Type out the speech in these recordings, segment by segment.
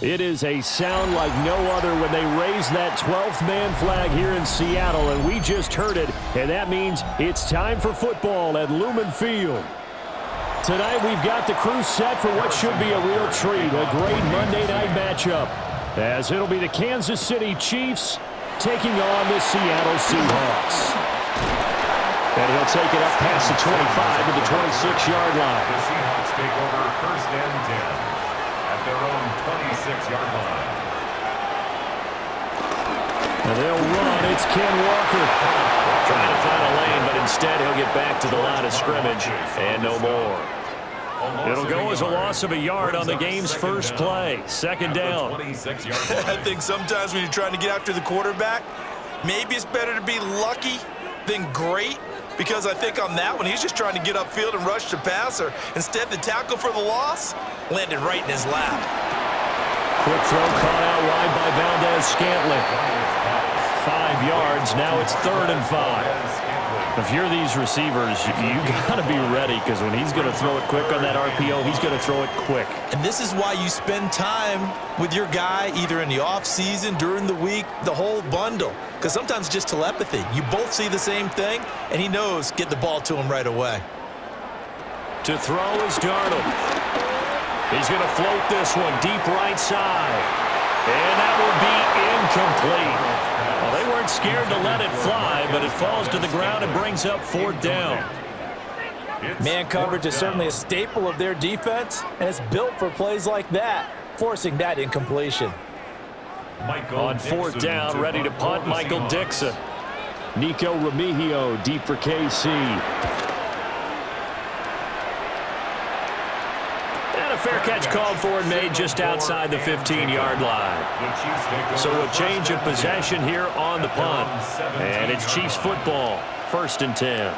It is a sound like no other when they raise that 12th man flag here in Seattle, and we just heard it, and that means it's time for football at Lumen Field. Tonight we've got the crew set for what should be a real treat, a great Monday night matchup, as it'll be the Kansas City Chiefs taking on the Seattle Seahawks. And he'll take it up past the 25 to the 26-yard line. The Seahawks take over first and 10 at their own 26-yard line. And they'll run. It's Ken Walker. Trying to find a lane, but instead he'll get back to the line of scrimmage and no more. It'll go as a loss of a yard on the game's first play. Second down. I think sometimes when you're trying to get after the quarterback, maybe it's better to be lucky than great, because I think on that one, he's just trying to get upfield and rush the passer. Instead, the tackle for the loss landed right in his lap. Quick throw caught out wide by Valdez-Scantling. 5 yards. Now it's 3rd and 5. If you're these receivers, you got to be ready, because when he's going to throw it quick on that RPO, he's going to throw it quick. And this is why you spend time with your guy either in the offseason, during the week, the whole bundle. Because sometimes it's just telepathy. You both see the same thing, and he knows get the ball to him right away. To throw is Darnold. He's going to float this one deep right side. And that will be incomplete. Well, they weren't scared to let it fly, but it falls to the ground and brings up 4th down. Man coverage is certainly a staple of their defense, and it's built for plays like that, forcing that incompletion. On 4th down, ready to punt, Michael Dixon. Nico Remigio deep for KC. And a fair catch called for and made just outside the 15-yard line. So a change of possession here on the punt. And it's Chiefs football, 1st and 10.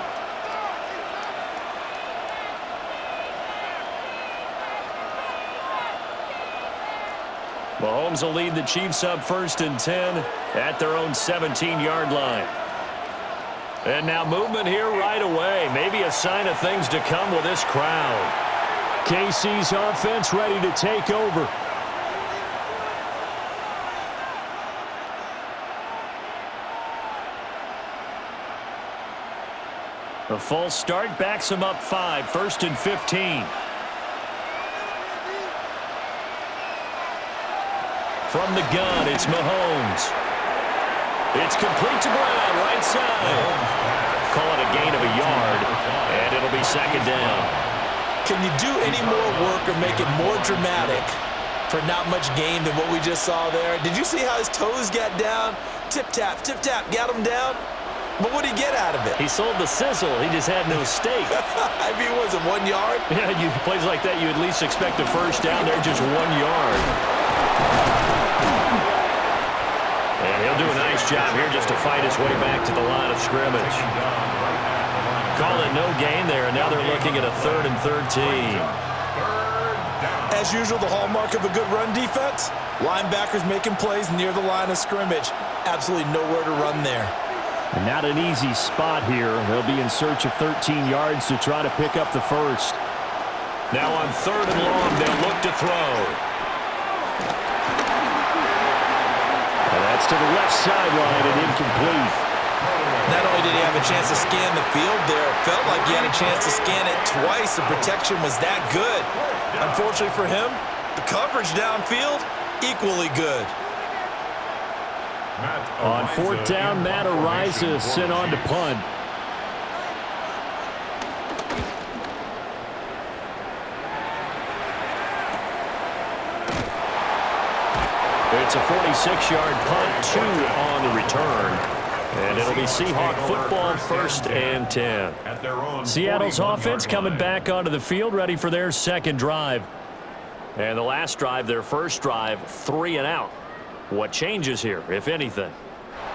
Mahomes will lead the Chiefs up 1st and 10 at their own 17-yard line. And now movement here right away. Maybe a sign of things to come with this crowd. KC's offense ready to take over. A false start backs him up 5, 1st and 15. From the gun, it's Mahomes. It's complete to Brown, right side. Call it a gain of a yard, and it'll be 2nd down. Can you do any more work or make it more dramatic for not much gain than what we just saw there? Did you see how his toes got down? Tip-tap, got him down. But what did he get out of it? He sold the sizzle. He just had no steak. I mean, was it 1 yard? Yeah, plays like that, you at least expect a first down. They're just 1 yard. And he'll do a nice job here just to fight his way back to the line of scrimmage. Call it no gain there, and now they're looking at a 3rd and 13. As usual, the hallmark of a good run defense, linebackers making plays near the line of scrimmage. Absolutely nowhere to run there. And not an easy spot here. They'll be in search of 13 yards to try to pick up the first. Now on 3rd and long, they'll look to throw. And that's to the left sideline and incomplete. Not only did he have a chance to scan the field there, it felt like he had a chance to scan it twice. The protection was that good. Unfortunately for him, the coverage downfield, equally good. On 4th down, Matt Araiza sent on to punt. It's a 46-yard punt, 2 on the return. And it'll be Seahawk football, 1st and 10. Seattle's offense coming back onto the field, ready for their 2nd drive. And the last drive, their first drive, 3 and out. What changes here, if anything?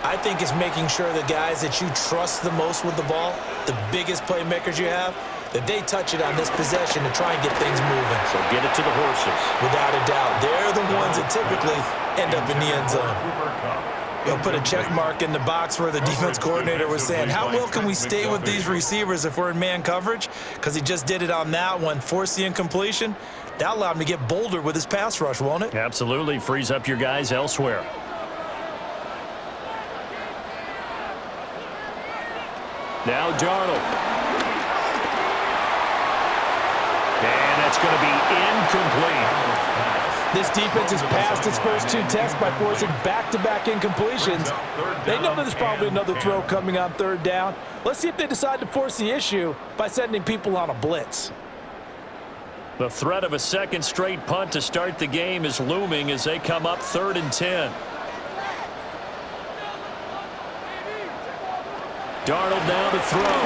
I think it's making sure the guys that you trust the most with the ball, the biggest playmakers you have, that they touch it on this possession to try and get things moving. So get it to the horses. Without a doubt. They're the ones that typically end up in the end zone. You'll put a check mark in the box where the defense coordinator was saying, how well can we stay with these receivers if we're in man coverage? Because he just did it on that one, force the incompletion. That allowed him to get bolder with his pass rush, won't it? Absolutely. Frees up your guys elsewhere. Now Darnold. And that's going to be incomplete. This defense has passed its first 2 tests by forcing back-to-back incompletions. They know that there's probably another throw coming on 3rd down. Let's see if they decide to force the issue by sending people on a blitz. The threat of a second straight punt to start the game is looming as they come up 3rd and 10. Darnold now to throw.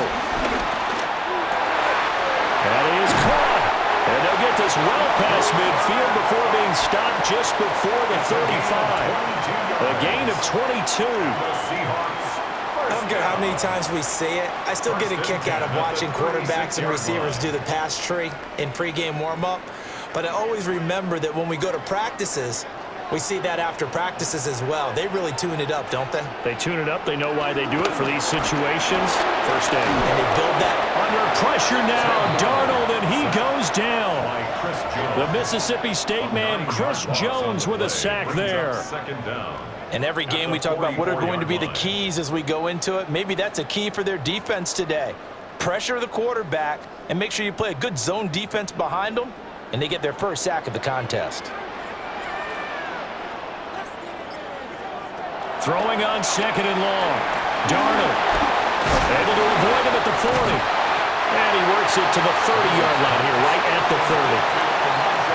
That is caught. And they'll get this well past midfield before being stopped just before the 35. A gain of 22. I don't care how many times we say it, I still get a kick out of watching quarterbacks and receivers do the pass tree in pregame warm-up. But I always remember that when we go to practices, we see that after practices as well. They really tune it up, don't they? They tune it up. They know why they do it for these situations. First down. And they build that. Under pressure now, Darnold, and he goes down. The Mississippi State man, Chris Jones, with a sack there. In every game, we talk about what are going to be the keys as we go into it. Maybe that's a key for their defense today. Pressure the quarterback and make sure you play a good zone defense behind them, and they get their first sack of the contest. Throwing on 2nd and long. Darnold able to avoid him at the 40. And he works it to the 30-yard line here, right at the 30.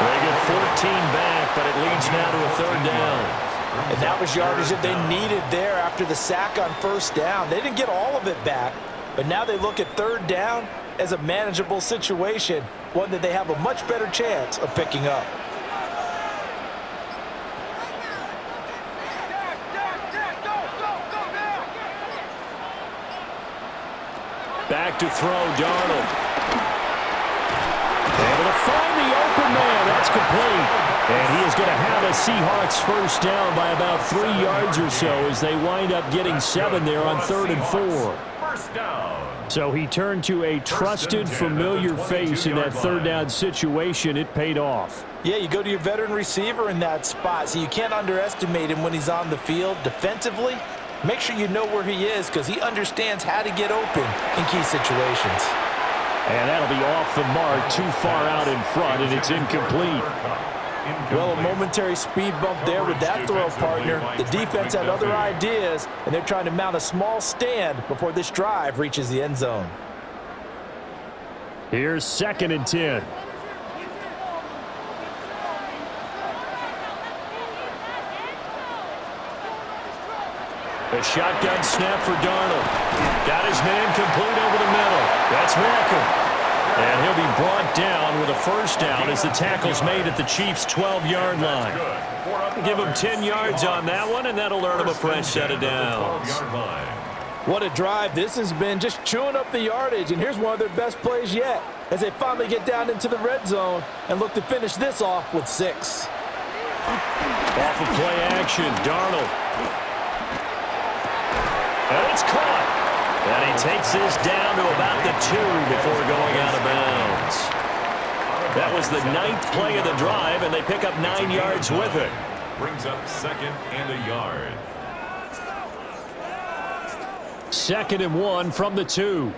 They get 14 back, but it leads now to a 3rd down. And that was yardage that they needed there after the sack on 1st down. They didn't get all of it back, but now they look at 3rd down as a manageable situation, one that they have a much better chance of picking up. Back to throw, Darnold. Able to find the open man. That's complete. And he is going to have a Seahawks first down by about 3 yards or so as they wind up getting 7 there on 3rd and 4. First down. So he turned to a trusted, familiar face in that 3rd down situation. It paid off. Yeah, you go to your veteran receiver in that spot, so you can't underestimate him when he's on the field defensively. Make sure you know where he is because he understands how to get open in key situations. And that'll be off the mark, too far out in front, and it's incomplete. Well, a momentary speed bump there with that throw, partner. The defense had other ideas, and they're trying to mount a small stand before this drive reaches the end zone. Here's 2nd and 10. A shotgun snap for Darnold. Got his man complete over the middle. That's Walker. And he'll be brought down with a first down as the tackle's made at the Chiefs' 12-yard line. Give him 10 yards on that one, and that'll earn him a fresh set of downs. What a drive this has been, just chewing up the yardage. And here's one of their best plays yet as they finally get down into the red zone and look to finish this off with 6. Off of play action, Darnold. And it's caught. And he takes this down to about the 2 before going out of bounds. That was the 9th play of the drive, and they pick up 9 yards with it. Brings up 2nd and a yard. 2nd and 1 from the 2.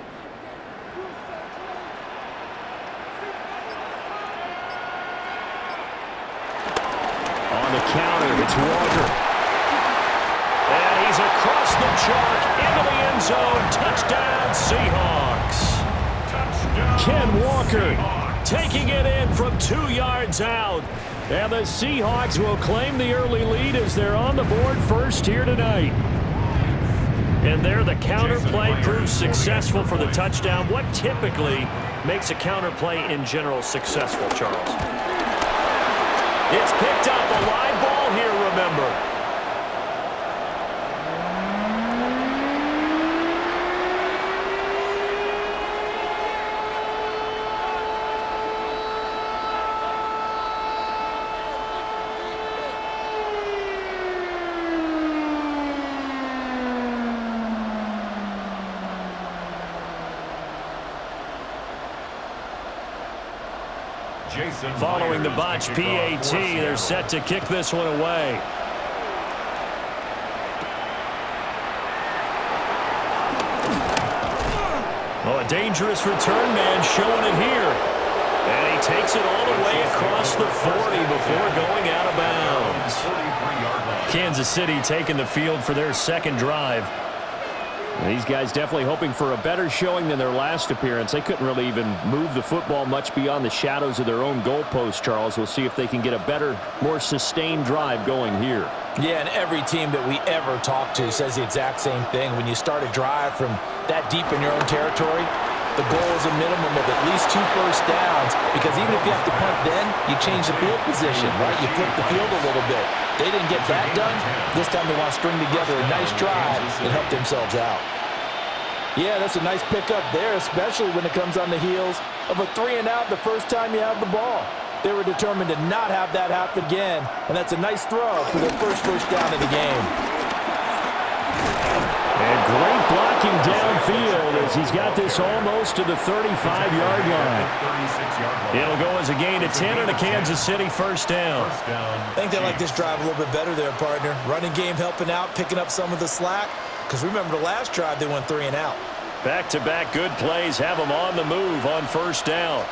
On the counter, it's Walker. And he's across the chalk into the end zone. Touchdown, Seahawks. Touchdown, Ken Walker Seahawks. Taking it in from 2 yards out. And the Seahawks will claim the early lead as they're on the board first here tonight. And there the counter play proves successful for the touchdown. What typically makes a counter play in general successful, Charles? It's picked up. A live ball here, remember. Following the botch PAT, they're set to kick this one away. Oh, a dangerous return man showing it here. And he takes it all the way across the 40 before going out of bounds. Kansas City taking the field for their second drive. These guys definitely hoping for a better showing than their last appearance. They couldn't really even move the football much beyond the shadows of their own goalpost, Charles. We'll see if they can get a better, more sustained drive going here. Yeah, and every team that we ever talk to says the exact same thing. When you start a drive from that deep in your own territory, the goal is a minimum of at least 2 first downs, because even if you have to punt then, you change the field position, right? You flip the field a little bit. They didn't get that done. This time they want to string together a nice drive and help themselves out. Yeah, that's a nice pickup there, especially when it comes on the heels of a 3-and-out the first time you have the ball. They were determined to not have that happen again, and that's a nice throw for their first down of the game. And great blocking downfield as he's got this almost to the 35-yard line. It'll go as a gain of 10 and a Kansas City first down. I think they like this drive a little bit better there, partner. Running game helping out, picking up some of the slack. Because remember the last drive, they went 3-and-out. Back-to-back good plays have them on the move on first down.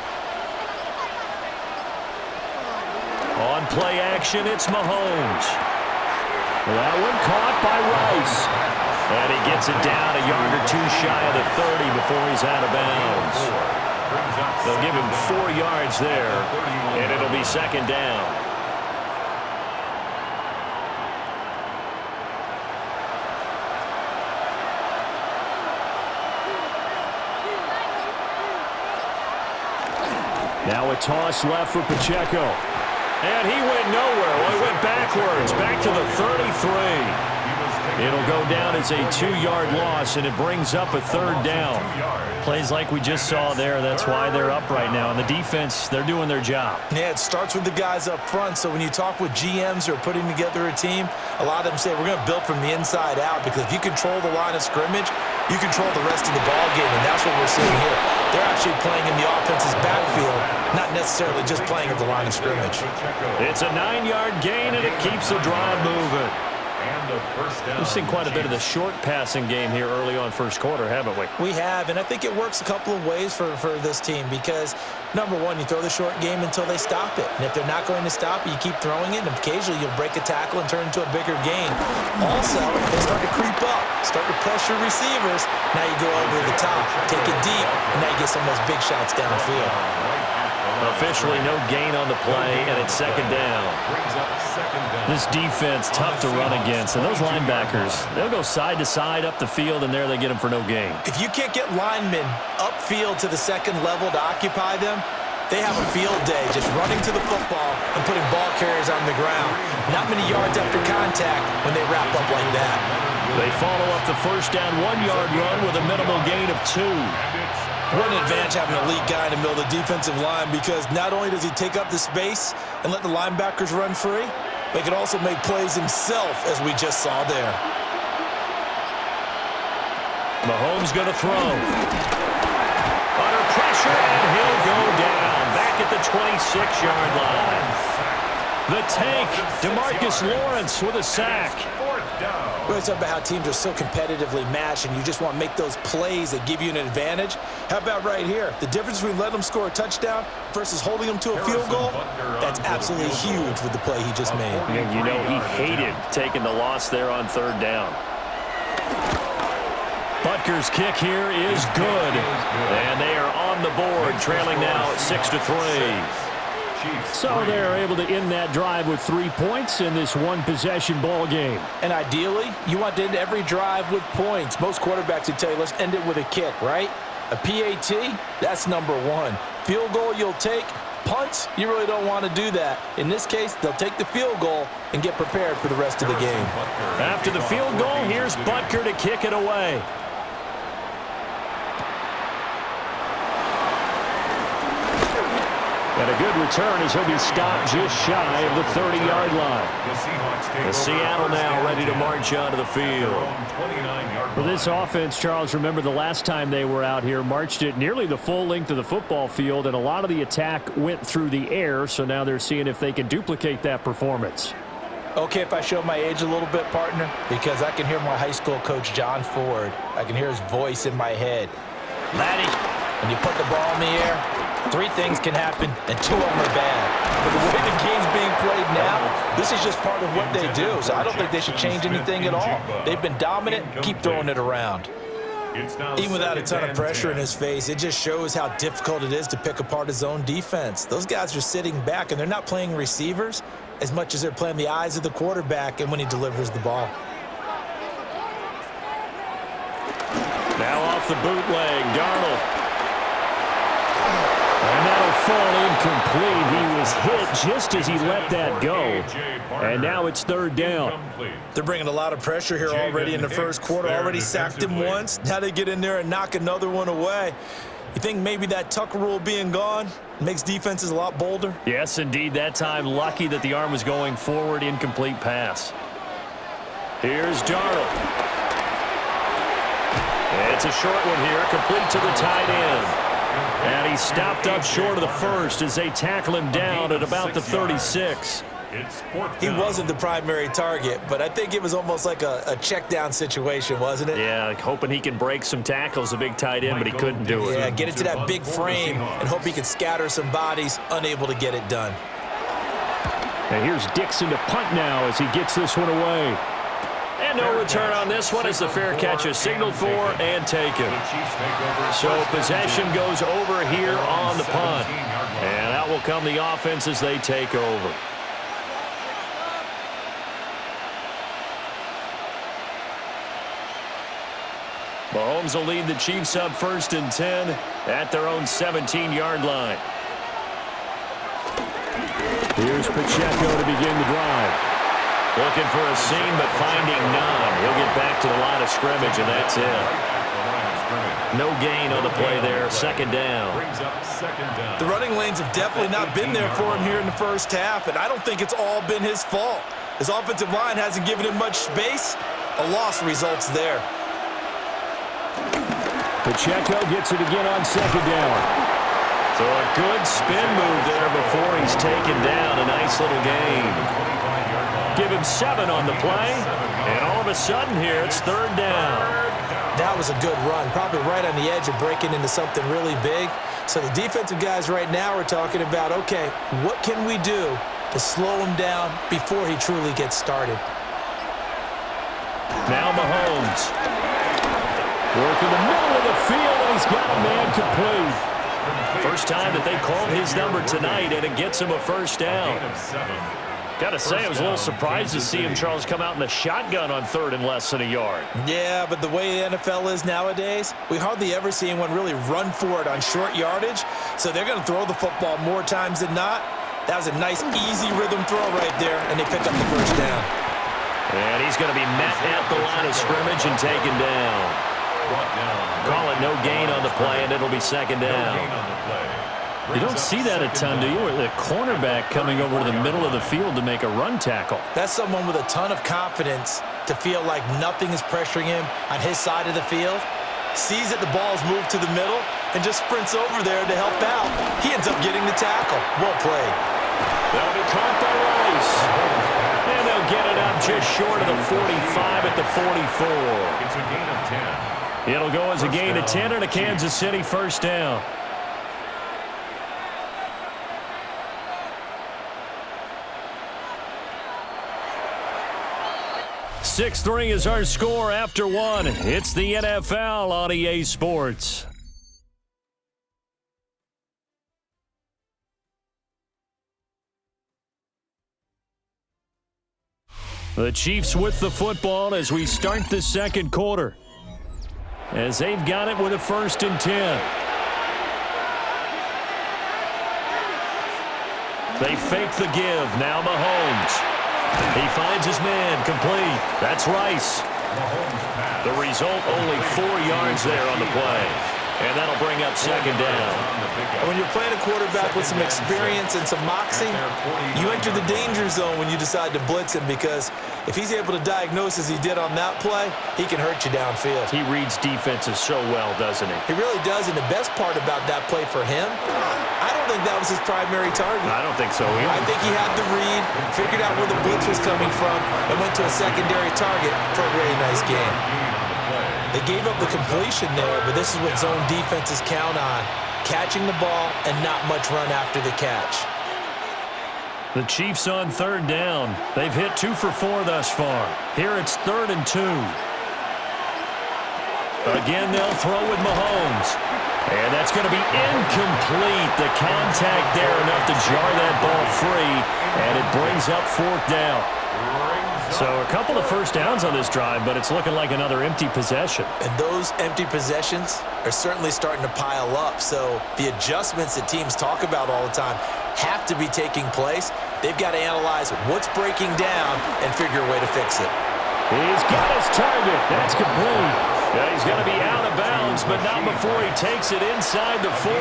On play action, it's Mahomes. That one caught by Rice. And he gets it down a yard or 2 shy of the 30 before he's out of bounds. They'll give him 4 yards there, and it'll be second down. Now a toss left for Pacheco. And he went nowhere. Well, he went backwards, back to the 33. It'll go down as a 2-yard loss, and it brings up a third down. Plays like we just saw there, that's why they're up right now. And the defense, they're doing their job. Yeah, it starts with the guys up front. So when you talk with GMs who are putting together a team, a lot of them say we're going to build from the inside out, because if you control the line of scrimmage, you control the rest of the ball game, and that's what we're seeing here. They're actually playing in the offense's backfield, not necessarily just playing at the line of scrimmage. It's a 9-yard gain, and it keeps the drive moving. We've seen quite a bit of the short passing game here early on first quarter, haven't we? We have, and I think it works a couple of ways for this team, because, number one, you throw the short game until they stop it. And if they're not going to stop it, you keep throwing it, and occasionally you'll break a tackle and turn into a bigger gain. Also, if they start to creep up, start to pressure receivers, now you go over the top, take it deep, and now you get some of those big shots downfield. Officially no gain on the play, and it's second down. This defense tough to run against, and those linebackers, they'll go side to side up the field, and there they get them for no gain. If you can't get linemen upfield to the second level to occupy them, they have a field day just running to the football and putting ball carriers on the ground. Not many yards after contact when they wrap up like that. They follow up the first down 1-yard run with a minimal gain of 2. What an advantage having an elite guy in the middle of the defensive line, because not only does he take up the space and let the linebackers run free, but he can also make plays himself, as we just saw there. Mahomes going to throw. Under pressure, and he'll go down. Back at the 26-yard line. The tank, DeMarcus Lawrence with a sack. We're going to talk about how teams are so competitively matched, and you just want to make those plays that give you an advantage. How about right here? The difference between letting them score a touchdown versus holding them to a field goal, that's absolutely huge with the play he just made. And you know he hated taking the loss there on third down. Butker's kick here is good. And they are on the board, trailing now at 6-3. So they're able to end that drive with 3 points in this one-possession ball game. And ideally, you want to end every drive with points. Most quarterbacks would tell you, let's end it with a kick, right? A PAT, that's number 1. Field goal you'll take. Punts, you really don't want to do that. In this case, they'll take the field goal and get prepared for the rest of the game. After the field goal, here's Butker to kick it away. And a good return as he'll be stopped just shy of the 30-yard line. The Seattle now ready to march onto the field. For this offense, Charles, remember the last time they were out here, marched it nearly the full length of the football field, and a lot of the attack went through the air, so now they're seeing if they can duplicate that performance. Okay, if I show my age a little bit, partner, because I can hear my high school coach, John Ford. I can hear his voice in my head. Laddie, when you put the ball in the air, 3 things can happen, and 2 of them are bad. But the way the game's being played now, this is just part of what they do. So I don't think they should change anything at all. They've been dominant. Keep throwing it around. Even without a ton of pressure in his face, it just shows how difficult it is to pick apart his own defense. Those guys are sitting back, and they're not playing receivers as much as they're playing the eyes of the quarterback and when he delivers the ball. Now off the bootleg, Darnold. And that'll fall incomplete. He was hit just as he let that go. And now it's 3rd down. They're bringing a lot of pressure here already in the first quarter. Already sacked him once. Now they get in there and knock another one away. You think maybe that Tucker rule being gone makes defenses a lot bolder? Yes, indeed. That time, lucky that the arm was going forward. Incomplete pass. Here's Darnold. It's a short one here, complete to the tight end. And he stopped up short of the first as they tackle him down at about the 36. He wasn't the primary target, but I think it was almost like a check down situation, wasn't it? Yeah, hoping he can break some tackles, a big tight end, but he couldn't do it. Yeah, get into that big frame and hope he can scatter some bodies, unable to get it done. And here's Dixon to punt now as he gets this one away. And no return on this one as the fair catch is signaled for and taken. So possession goes over here on the punt. And out will come the offense as they take over. Mahomes will lead the Chiefs up 1st and 10 at their own 17-yard line. Here's Pacheco to begin the drive. Looking for a seam, but finding none. He'll get back to the line of scrimmage, and that's it. No gain on the play there. 2nd down. The running lanes have definitely not been there for him here in the first half, and I don't think it's all been his fault. His offensive line hasn't given him much space. A loss results there. Pacheco gets it again on 2nd down. So a good spin move there before he's taken down. A nice little gain. Give him 7 on the play, and all of a sudden here it's 3rd down. That was a good run, probably right on the edge of breaking into something really big. So the defensive guys right now are talking about, okay, what can we do to slow him down before he truly gets started? Now Mahomes. Work in the middle of the field, and he's got a man complete. First time that they called his number tonight, and it gets him a 1st down. Got to say, I was a little surprised to see him, Charles, come out in the shotgun on 3rd and less than a yard. Yeah, but the way the NFL is nowadays, we hardly ever see anyone really run for it on short yardage. So they're going to throw the football more times than not. That was a nice, easy rhythm throw right there, and they pick up the 1st down. And he's going to be met at the line of scrimmage and taken down. Call it no gain on the play, and it'll be 2nd down. You don't see that a ton, do you? Or the cornerback coming over to the middle of the field to make a run tackle. That's someone with a ton of confidence to feel like nothing is pressuring him on his side of the field. Sees that the ball's moved to the middle and just sprints over there to help out. He ends up getting the tackle. Well played. That'll be caught by Rice. And they'll get it up just short of the 45 at the 44. It's a gain of 10. It'll go as a gain of 10 and a Kansas City 1st down. 6-3 is our score after 1. It's the NFL on EA Sports. The Chiefs with the football as we start the 2nd quarter. As they've got it with a 1st and 10. They fake the give. Now Mahomes. He finds his man complete. That's Rice. The result, only 4 yards there on the play. And that'll bring up second down. When you're playing a quarterback with some experience and some moxie, you enter the danger zone when you decide to blitz him, because if he's able to diagnose as he did on that play, he can hurt you downfield. He reads defenses so well, doesn't he? He really does, and the best part about that play for him, I don't think that was his primary target. I don't think so either. I think he had the read, figured out where the blitz was coming from, and went to a secondary target for a really nice game. They gave up the completion there, but this is what zone defenses count on: catching the ball and not much run after the catch. The Chiefs on third down. They've hit 2 for 4 thus far. Here it's 3rd and 2. Again, they'll throw with Mahomes. And that's going to be incomplete. The contact there enough to jar that ball free, and it brings up 4th down. So a couple of first downs on this drive, but it's looking like another empty possession. And those empty possessions are certainly starting to pile up. So the adjustments that teams talk about all the time have to be taking place. They've got to analyze what's breaking down and figure a way to fix it. He's got his target. That's complete. Yeah, he's going to be out of bounds, but not before he takes it inside the 40.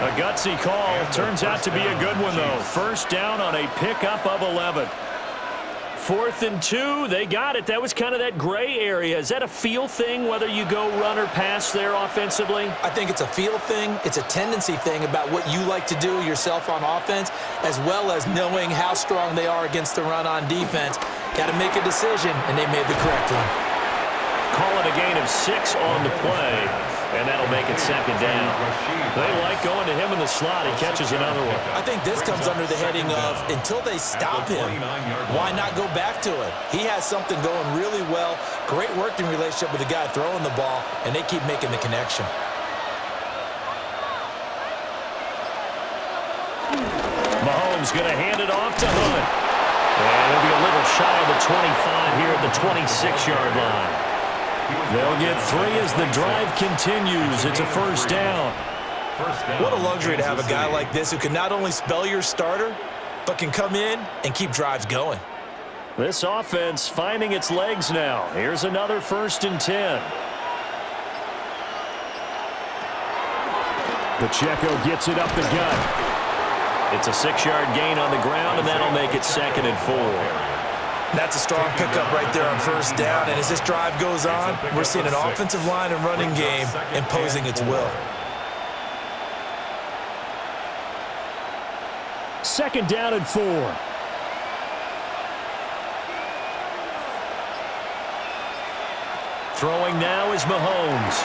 A gutsy call. Turns out to be a good one, though. First down on a pickup of 11. 4th and 2, they got it. That was kind of that gray area. Is that a feel thing, whether you go run or pass there offensively? I think it's a feel thing. It's a tendency thing about what you like to do yourself on offense, as well as knowing how strong they are against the run on defense. Got to make a decision, and they made the correct one. Call it a gain of 6 on the play, and that'll make it second down. They like going to him in the slot. He catches another one. I think this comes under the heading of, until they stop him, why not go back to it? He has something going really well, great working relationship with the guy throwing the ball, and they keep making the connection. Mahomes going to hand it off to Hunt. And he'll be a little shy of the 25 here at the 26-yard line. They'll get 3 as the drive continues. It's a first down. What a luxury to have a guy like this who can not only spell your starter, but can come in and keep drives going. This offense finding its legs now. Here's another 1st and 10. Pacheco gets it up the gut. It's a 6-yard gain on the ground, and that'll make it 2nd and 4. That's a strong pickup right there on first down. And as this drive goes on, we're seeing an offensive line and running game imposing its will. 2nd down and 4. Throwing now is Mahomes.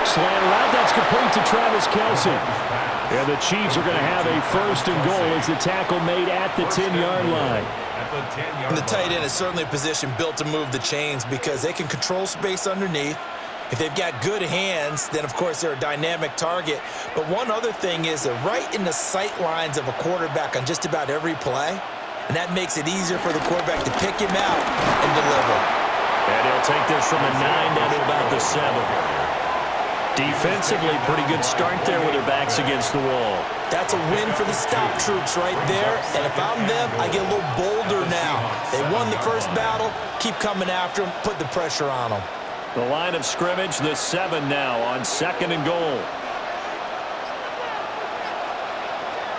Slant route, that's complete to Travis Kelce. And the Chiefs are going to have a 1st and goal as the tackle made at the 10-yard line. And the tight end is certainly a position built to move the chains because they can control space underneath. If they've got good hands, then, of course, they're a dynamic target. But one other thing is they're right in the sight lines of a quarterback on just about every play, and that makes it easier for the quarterback to pick him out and deliver. And he'll take this from the 9 down to about the 7. Defensively, pretty good start there with their backs against the wall. That's a win for the stop troops right there. And if I'm them, I get a little bolder now. They won the first battle. Keep coming after them. Put the pressure on them. The line of scrimmage, the 7 now on 2nd and goal.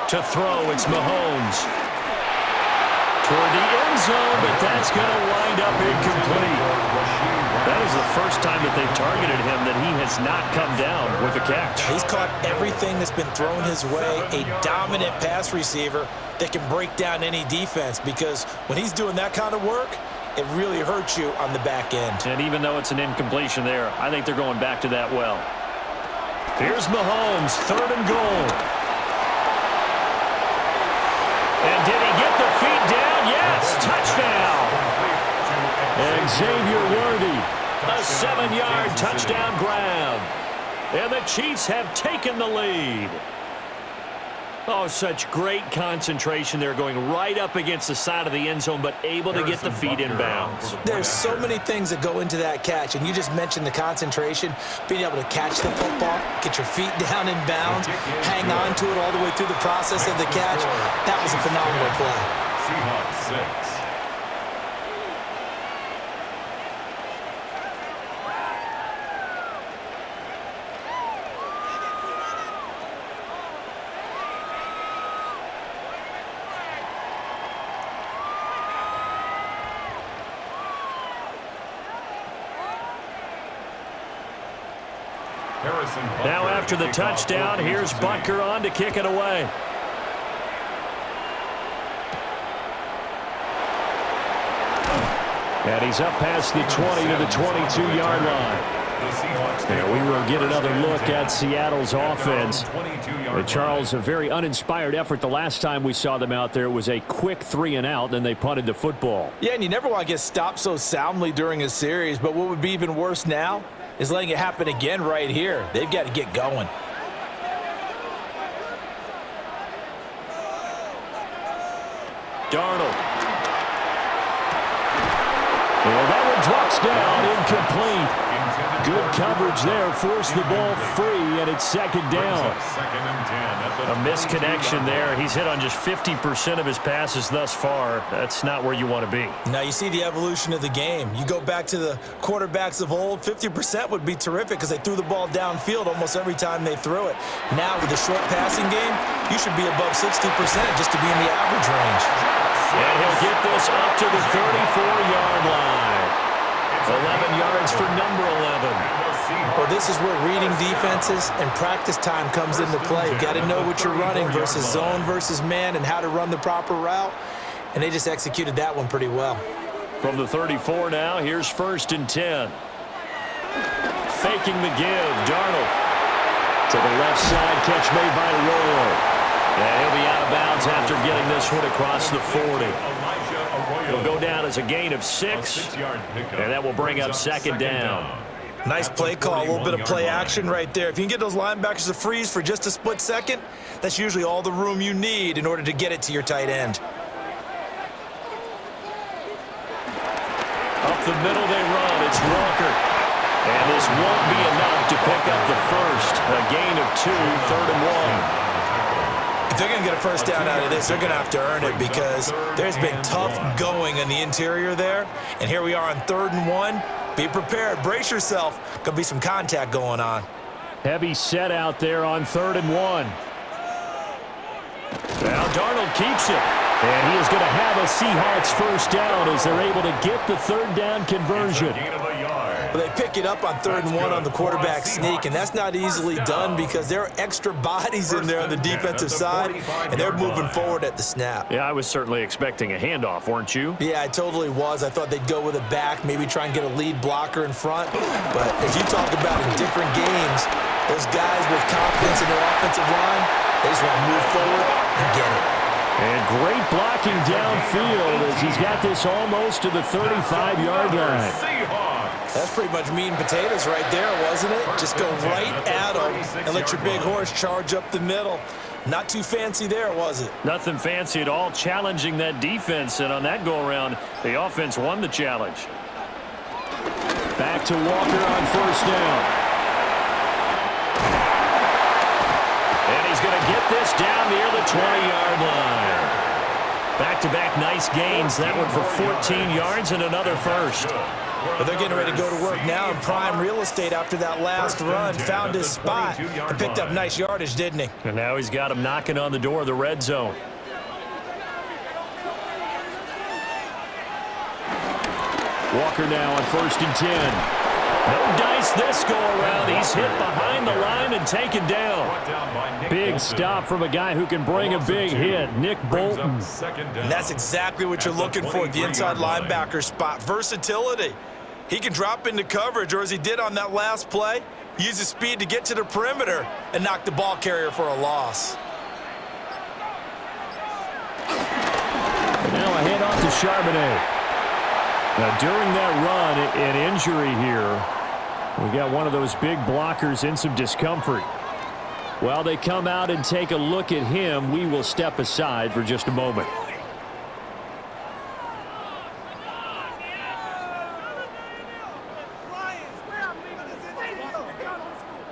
To throw, it's Mahomes. Toward the end zone, but that's going to wind up incomplete. That is the first time that they've targeted him that he has not come down with a catch. He's caught everything that's been thrown his way. A dominant pass receiver that can break down any defense, because when he's doing that kind of work, it really hurts you on the back end. And even though it's an incompletion there, I think they're going back to that well. Here's Mahomes, 3rd and goal. And did he get the feet down? Yes, touchdown. And Xavier Worthy, a 7-yard touchdown grab. And the Chiefs have taken the lead. Oh, such great concentration there, going right up against the side of the end zone, but able to get the feet in bounds. There's so many things that go into that catch, and you just mentioned the concentration, being able to catch the football, get your feet down in bounds, hang on to it all the way through the process of the catch. That was a phenomenal play. Seahawks 6. Now after the touchdown, here's Butker on to kick it away. And he's up past the 20 to the 22-yard line. And we will get another look at Seattle's offense. Charles, a very uninspired effort the last time we saw them out there. It was a quick 3-and-out, then they punted the football. Yeah, and you never want to get stopped so soundly during a series, but what would be even worse now is letting it happen again right here. They've got to get going. Darnold. And that one drops down, incomplete. Good coverage there, forced the ball free, and it's second down. A misconnection there. He's hit on just 50% of his passes thus far. That's not where you want to be. Now you see the evolution of the game. You go back to the quarterbacks of old, 50% would be terrific because they threw the ball downfield almost every time they threw it. Now with the short passing game, you should be above 60% just to be in the average range. And he'll get this up to the 34-yard line. 11 yards for number 11. Well, this is where reading defenses and practice time comes into play. You've got to know what you're running versus zone versus man and how to run the proper route. And they just executed that one pretty well. From the 34 now, here's 1st and 10. Faking the give, Darnold. To the left side, catch made by Arroyo. And he'll be out of bounds after getting this one across the 40. It'll go down as a gain of 6, and that will bring up second down. Nice play call, a little bit of play action right there. If you can get those linebackers to freeze for just a split second, that's usually all the room you need in order to get it to your tight end. Up the middle they run. It's Walker. And this won't be enough to pick up the first. A gain of 2, 3rd and 1. If they're going to get a first down out of this, they're going to have to earn it because there's been tough going in the interior there. And here we are on 3rd and 1. Be prepared. Brace yourself. Going to be some contact going on. Heavy set out there on 3rd and 1. Now Darnold keeps it. And he is going to have a Seahawks first down as they're able to get the 3rd down conversion. Well, they pick it up on 3rd and 1 on the quarterback sneak, and that's not easily done because there are extra bodies in there on the defensive side, and they're moving forward at the snap. Yeah, I was certainly expecting a handoff, weren't you? Yeah, I totally was. I thought they'd go with a back, maybe try and get a lead blocker in front. But as you talk about in different games, those guys with confidence in their offensive line, they just want to move forward and get it. And great blocking downfield as he's got this almost to the 35-yard line. That's pretty much meat and potatoes right there, wasn't it? Just go right at them and let your big horse charge up the middle. Not too fancy there, was it? Nothing fancy at all, challenging that defense. And on that go-around, the offense won the challenge. Back to Walker on 1st down. And he's going to get this down near the 20-yard line. Back-to-back nice gains. That one for 14 yards and another first. But they're getting ready to go to work now in prime real estate after that last run. Found his spot and picked up nice yardage, didn't he? And now he's got him knocking on the door of the red zone. Walker now on 1st and 10. No dice this go-around. He's hit behind the line and taken down. Big stop from a guy who can bring a big hit, Nick Bolton. And that's exactly what you're looking for at the inside linebacker spot, versatility. He can drop into coverage, or as he did on that last play, use his speed to get to the perimeter and knock the ball carrier for a loss. And now a handoff to Charbonnet. Now, during that run, an injury here. We got one of those big blockers in some discomfort. While they come out and take a look at him, we will step aside for just a moment.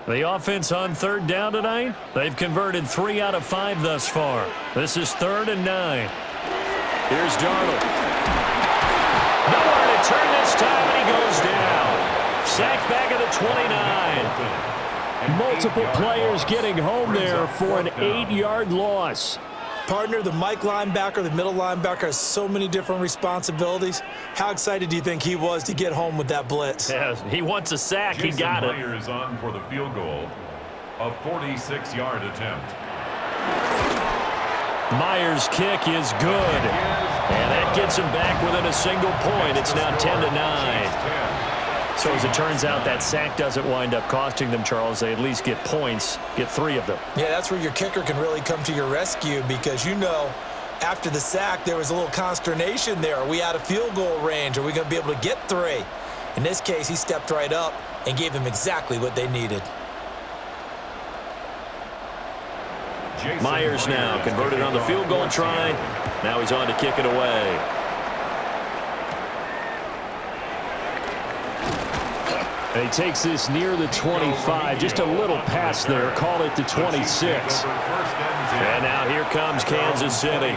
The offense on 3rd down tonight, they've converted 3 out of 5 thus far. This is 3rd and 9. Here's Darnold. Nowhere to turn this time, and he goes down. Sacked back at the 29. Multiple players getting home there for an 8-yard loss. Partner, the Mike linebacker, the middle linebacker has so many different responsibilities. How excited do you think he was to get home with that blitz? Yeah, he wants a sack. He got it. Myers on for the field goal, a 46-yard attempt. Myers' kick is good. And that gets him back within a single point. It's now 10-9. So as it turns out, that sack doesn't wind up costing them, Charles. They at least get points, get 3 of them. Yeah, that's where your kicker can really come to your rescue because, you know, after the sack, there was a little consternation there. Are we out of field goal range? Are we going to be able to get 3? In this case, he stepped right up and gave them exactly what they needed. Myers now converted on the field goal try. Now he's on to kick it away. And he takes this near the 25, just a little pass there, call it the 26. And now here comes Kansas City.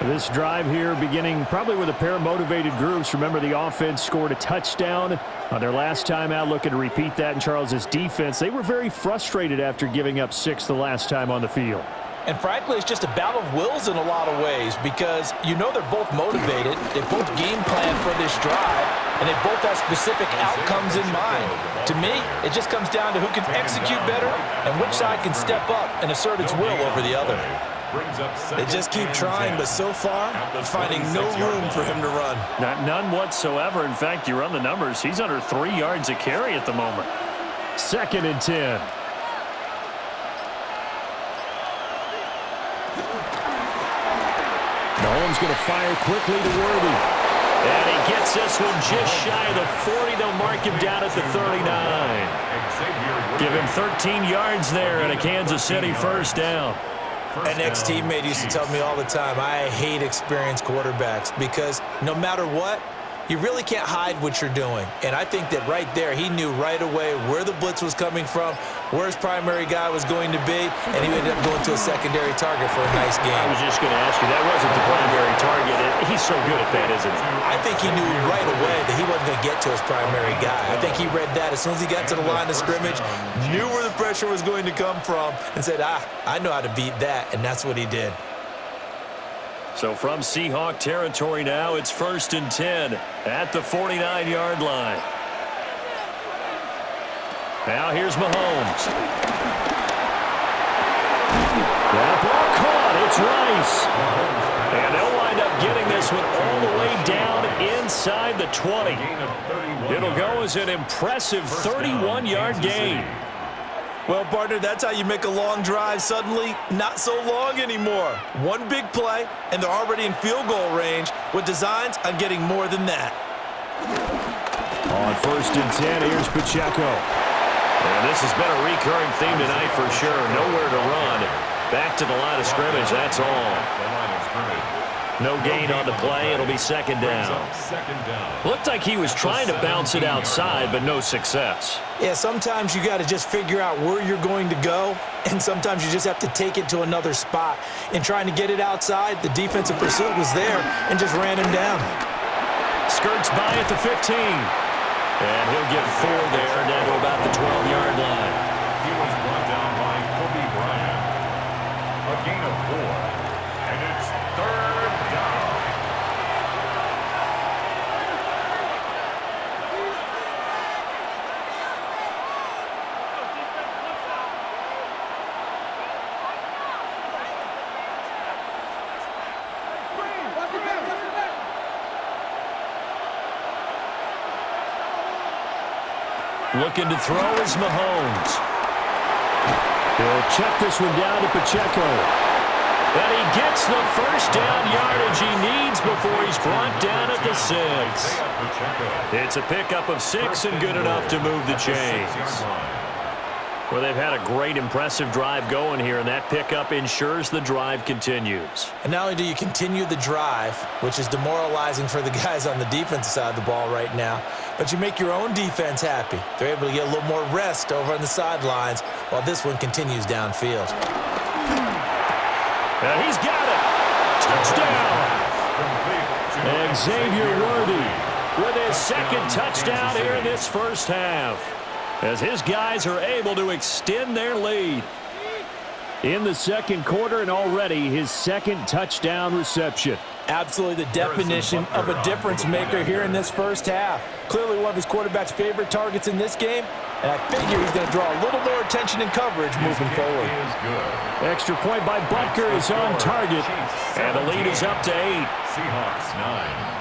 This drive here beginning probably with a pair of motivated groups. Remember, the offense scored a touchdown on their last time out, looking to repeat that in Charles's defense. They were very frustrated after giving up 6 the last time on the field. And frankly, it's just a battle of wills in a lot of ways because you know they're both motivated, they both game plan for this drive, and they both have specific outcomes in mind. To me, it just comes down to who can execute better and which side can step up and assert its will over the other. They just keep trying, but so far, finding no room for him to run. None whatsoever. In fact, you run the numbers, he's under 3 yards a carry at the moment. 2nd and 10. Mahomes going to fire quickly to Worthy. And he gets this one just shy of the 40. They'll mark him down at the 39. Give him 13 yards there and a Kansas City first down. An ex-teammate used to tell me all the time, I hate experienced quarterbacks because no matter what, you really can't hide what you're doing. And I think that right there, he knew right away where the blitz was coming from, where his primary guy was going to be, and he ended up going to a secondary target for a nice game. I was just going to ask you, that wasn't the primary target. He's so good at that, isn't he? I think he knew right away that he wasn't going to get to his primary guy. I think he read that as soon as he got to the line of scrimmage, knew where the pressure was going to come from, and said, I know how to beat that, and that's what he did. So from Seahawk territory now, it's 1st and 10 at the 49-yard line. Now here's Mahomes. That ball caught. It's Rice. And they'll wind up getting this one all the way down inside the 20. It'll go as an impressive 31-yard gain. Well, partner, that's how you make a long drive suddenly not so long anymore. One big play, and they're already in field goal range with designs on getting more than that. On 1st and 10, here's Pacheco. And this has been a recurring theme tonight for sure. Nowhere to run. Back to the line of scrimmage, that's all. No gain on the play. It'll be 2nd down. Looked like he was trying to bounce it outside, but no success. Yeah, sometimes you got to just figure out where you're going to go, and sometimes you just have to take it to another spot. In trying to get it outside, the defensive pursuit was there and just ran him down. Skirts by at the 15. And he'll get 4 there down to about the 12-yard line. He was brought down by Kobe Bryant. A gain of 4. And it's 3rd down. Looking to throw is Mahomes. He'll check this one down to Pacheco. And he gets the first down yardage he needs before he's brought down at the 6. It's a pickup of 6 and good enough to move the chains. Well, they've had a great, impressive drive going here, and that pickup ensures the drive continues. And not only do you continue the drive, which is demoralizing for the guys on the defensive side of the ball right now, but you make your own defense happy. They're able to get a little more rest over on the sidelines while this one continues downfield. And he's got it. Touchdown. And Xavier Worthy With his 2nd touchdown here in this first half, as his guys are able to extend their lead. in the second quarter, and already his second touchdown reception. Absolutely the definition of a difference maker here in this first half. Clearly one of his quarterback's favorite targets in this game, and I figure he's going to draw a little more attention and coverage moving forward. Extra point by Butker is on target, and the lead is up to 8. Seahawks 9.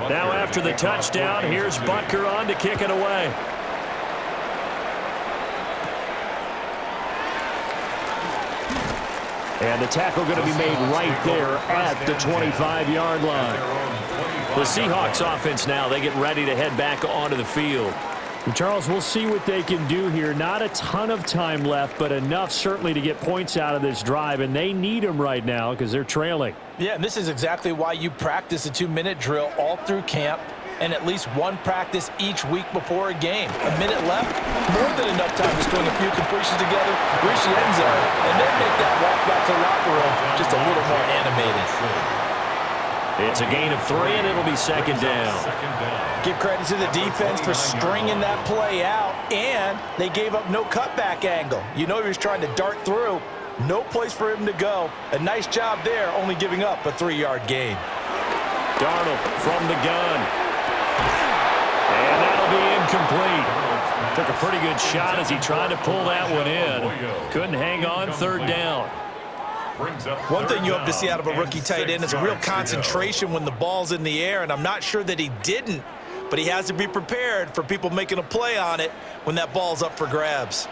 Now after the touchdown, here's Butker on to kick it away. And the tackle going to be made right there at the 25-yard line. The Seahawks offense now, they get ready to head back onto the field. And Charles, we'll see what they can do here. Not a ton of time left, but enough certainly to get points out of this drive, and they need them right now because they're trailing. Yeah, and this is exactly why you practice a 2-minute drill all through camp and at least one practice each week before a game. A minute left, more than enough time to string a few completions together, reach the end zone, and then make that walk back to the locker room just a little more animated. It's a gain of 3, and it'll be second down. Give credit to the defense for stringing that play out, and they gave up no cutback angle. You know he was trying to dart through. No place for him to go. A nice job there, only giving up a 3-yard gain. Darnold from the gun. And that'll be incomplete. Took a pretty good shot as he tried to pull that one in. Couldn't hang on third down. One thing you hope to see out of a rookie tight end is a real concentration when the ball's in the air, and I'm not sure that he didn't, but he has to be prepared for people making a play on it when that ball's up for grabs.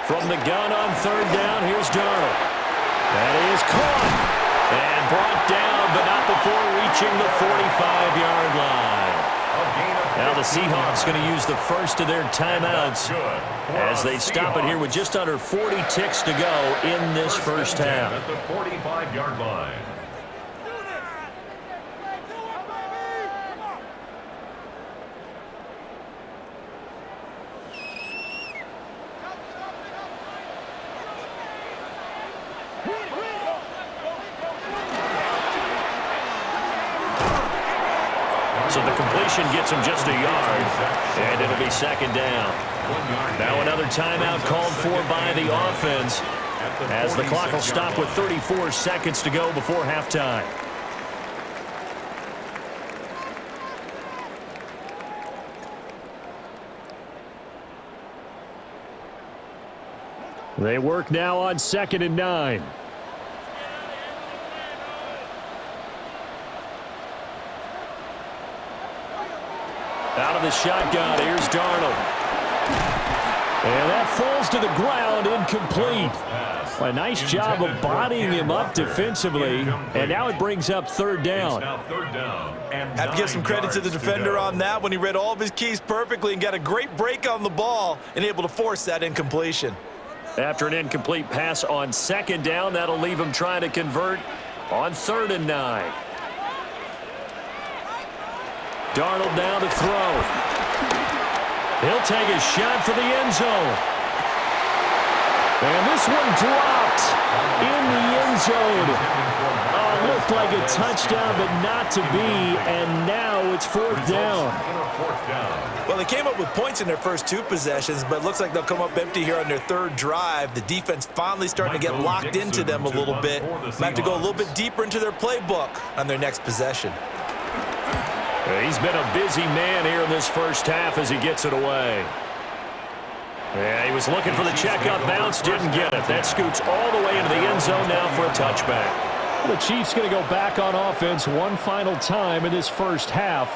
From the gun on third down, here's Darnold. That is caught and brought down, but not before reaching the 45-yard line. Now the Seahawks going to use the first of their timeouts as they stop it here with just under 40 ticks to go in this first half. At the 45-yard line. So the completion gets him just a yard, and it'll be second down. Now another timeout called for by the offense as the clock will stop with 34 seconds to go before halftime. They work now on 2nd and 9. Out of the shotgun, here's Darnold. And that falls to the ground, incomplete. A nice job of bodying him up defensively, and now it brings up third down. Have to give some credit to the defender on that when he read all of his keys perfectly and got a great break on the ball and able to force that incompletion. After an incomplete pass on second down, that'll leave him trying to convert on 3rd and 9. Darnold now to throw. He'll take a shot for the end zone. And this one dropped in the end zone. Oh, looked like a touchdown, but not to be. And now it's 4th down. Well, they came up with points in their first 2 possessions, but it looks like they'll come up empty here on their 3rd drive. The defense finally starting to get locked into them a little bit. Might have to go a little bit deeper into their playbook on their next possession. He's been a busy man here in this first half as he gets it away. Yeah, he was looking for the checkup bounce, didn't get it. That scoots all the way into the end zone now for a touchback. The Chiefs going to go back on offense one final time in this first half.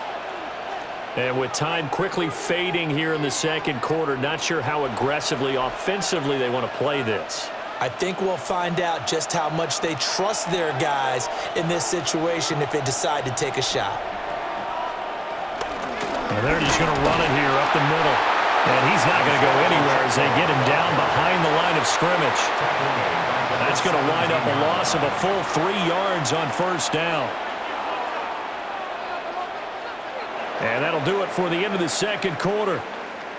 And with time quickly fading here in the second quarter, not sure how aggressively, offensively they want to play this. I think we'll find out just how much they trust their guys in this situation if they decide to take a shot. And they're just going to run it here up the middle. And he's not going to go anywhere as they get him down behind the line of scrimmage. That's going to wind up a loss of a full 3 yards on first down. And that'll do it for the end of the second quarter.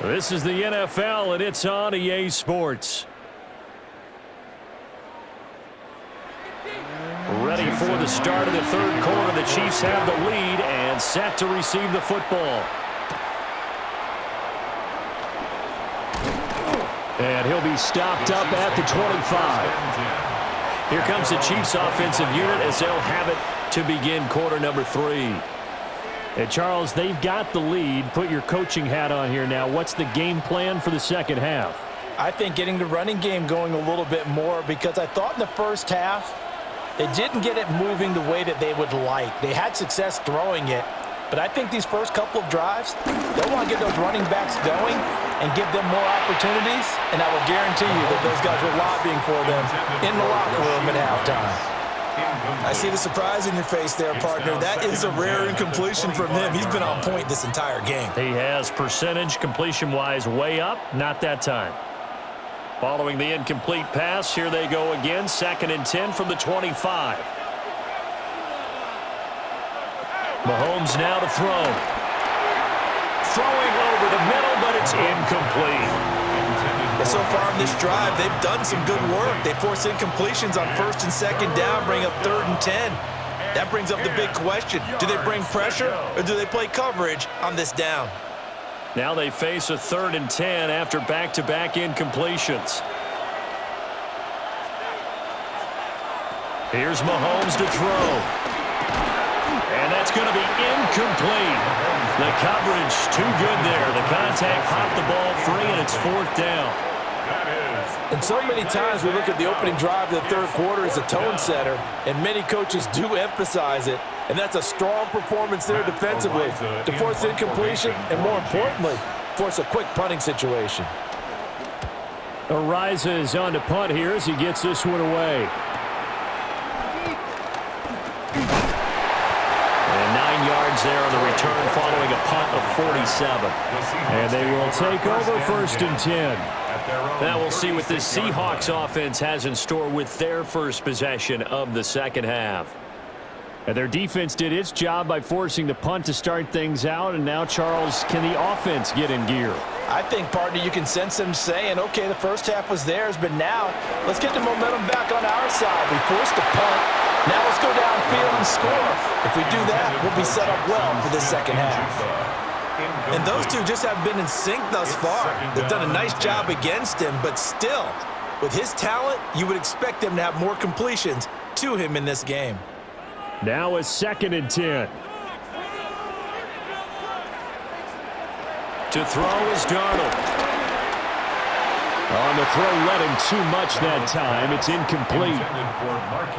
This is the NFL, and it's on EA Sports. Ready for the start of the third quarter. The Chiefs have the lead and set to receive the football. And he'll be stopped up at the 25. Here comes the Chiefs offensive unit as they'll have it to begin quarter number 3. And Charles, they've got the lead. Put your coaching hat on here now. What's the game plan for the second half? I think getting the running game going a little bit more, because I thought in the first half they didn't get it moving the way that they would like. They had success throwing it, but I think these first couple of drives, they'll want to get those running backs going and give them more opportunities, and I will guarantee you that those guys were lobbying for them in the locker room at halftime. I see the surprise in your face there, partner. That is a rare incompletion from him. He's been on point this entire game. He has percentage completion-wise way up, not that time. Following the incomplete pass, here they go again, 2nd and 10 from the 25. Mahomes now to throw. Throwing over the middle, but it's incomplete. So far in this drive, they've done some good work. They force incompletions on 1st and 2nd down, bring up 3rd and 10. That brings up the big question. Do they bring pressure or do they play coverage on this down? Now they face a 3rd and 10 after back-to-back incompletions. Here's Mahomes to throw. And that's going to be incomplete. The coverage too good there. The contact popped the ball free, and it's 4th down. And so many times we look at the opening drive of the third quarter as a tone setter, and many coaches do emphasize it. And that's a strong performance there defensively to force incompletion and, more importantly, force a quick punting situation. Ariza is on to punt here as he gets this one away. And 9 yards there on the return following a punt of 47. And they will take over 1st and 10. Now we'll see what this Seahawks offense has in store with their first possession of the second half. And their defense did its job by forcing the punt to start things out. And now, Charles, can the offense get in gear? I think, partner, you can sense them saying, okay, the first half was theirs, but now let's get the momentum back on our side. We forced the punt. Now let's go downfield and score. If we do that, we'll be set up well for the second half. And those two just haven't been in sync thus far. They've done a nice job against him, but still, with his talent, you would expect them to have more completions to him in this game. Now a 2nd and 10. To throw is Darnold. On the throw, led him too much that time. It's incomplete.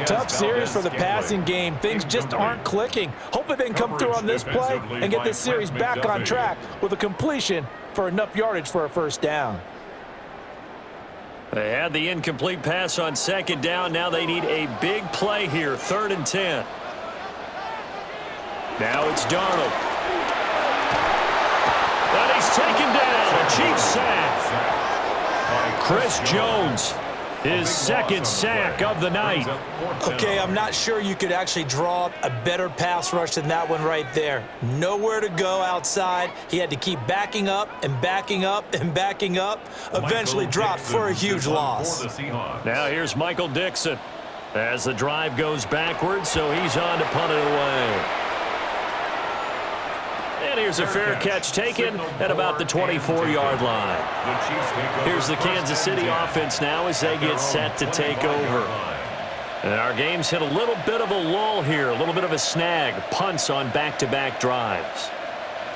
Tough series for the passing game. Things just aren't clicking. Hopefully they can come through on this play and get this series back on track with a completion for enough yardage for a first down. They had the incomplete pass on 2nd down. Now they need a big play here, 3rd and 10. Now it's Darnold. And he's taken down. A Chiefs sack. Chris Jones, his 2nd sack of the night. Okay, I'm not sure you could actually draw up a better pass rush than that one right there. Nowhere to go outside. He had to keep backing up and backing up and backing up. Eventually dropped for a huge loss. Now here's Michael Dixon as the drive goes backwards, so he's on to punt it away. And here's a fair catch taken at about the 24-yard line. Here's the Kansas City offense now as they get set to take over. And our game's hit a little bit of a lull here, a little bit of a snag, punts on back-to-back drives.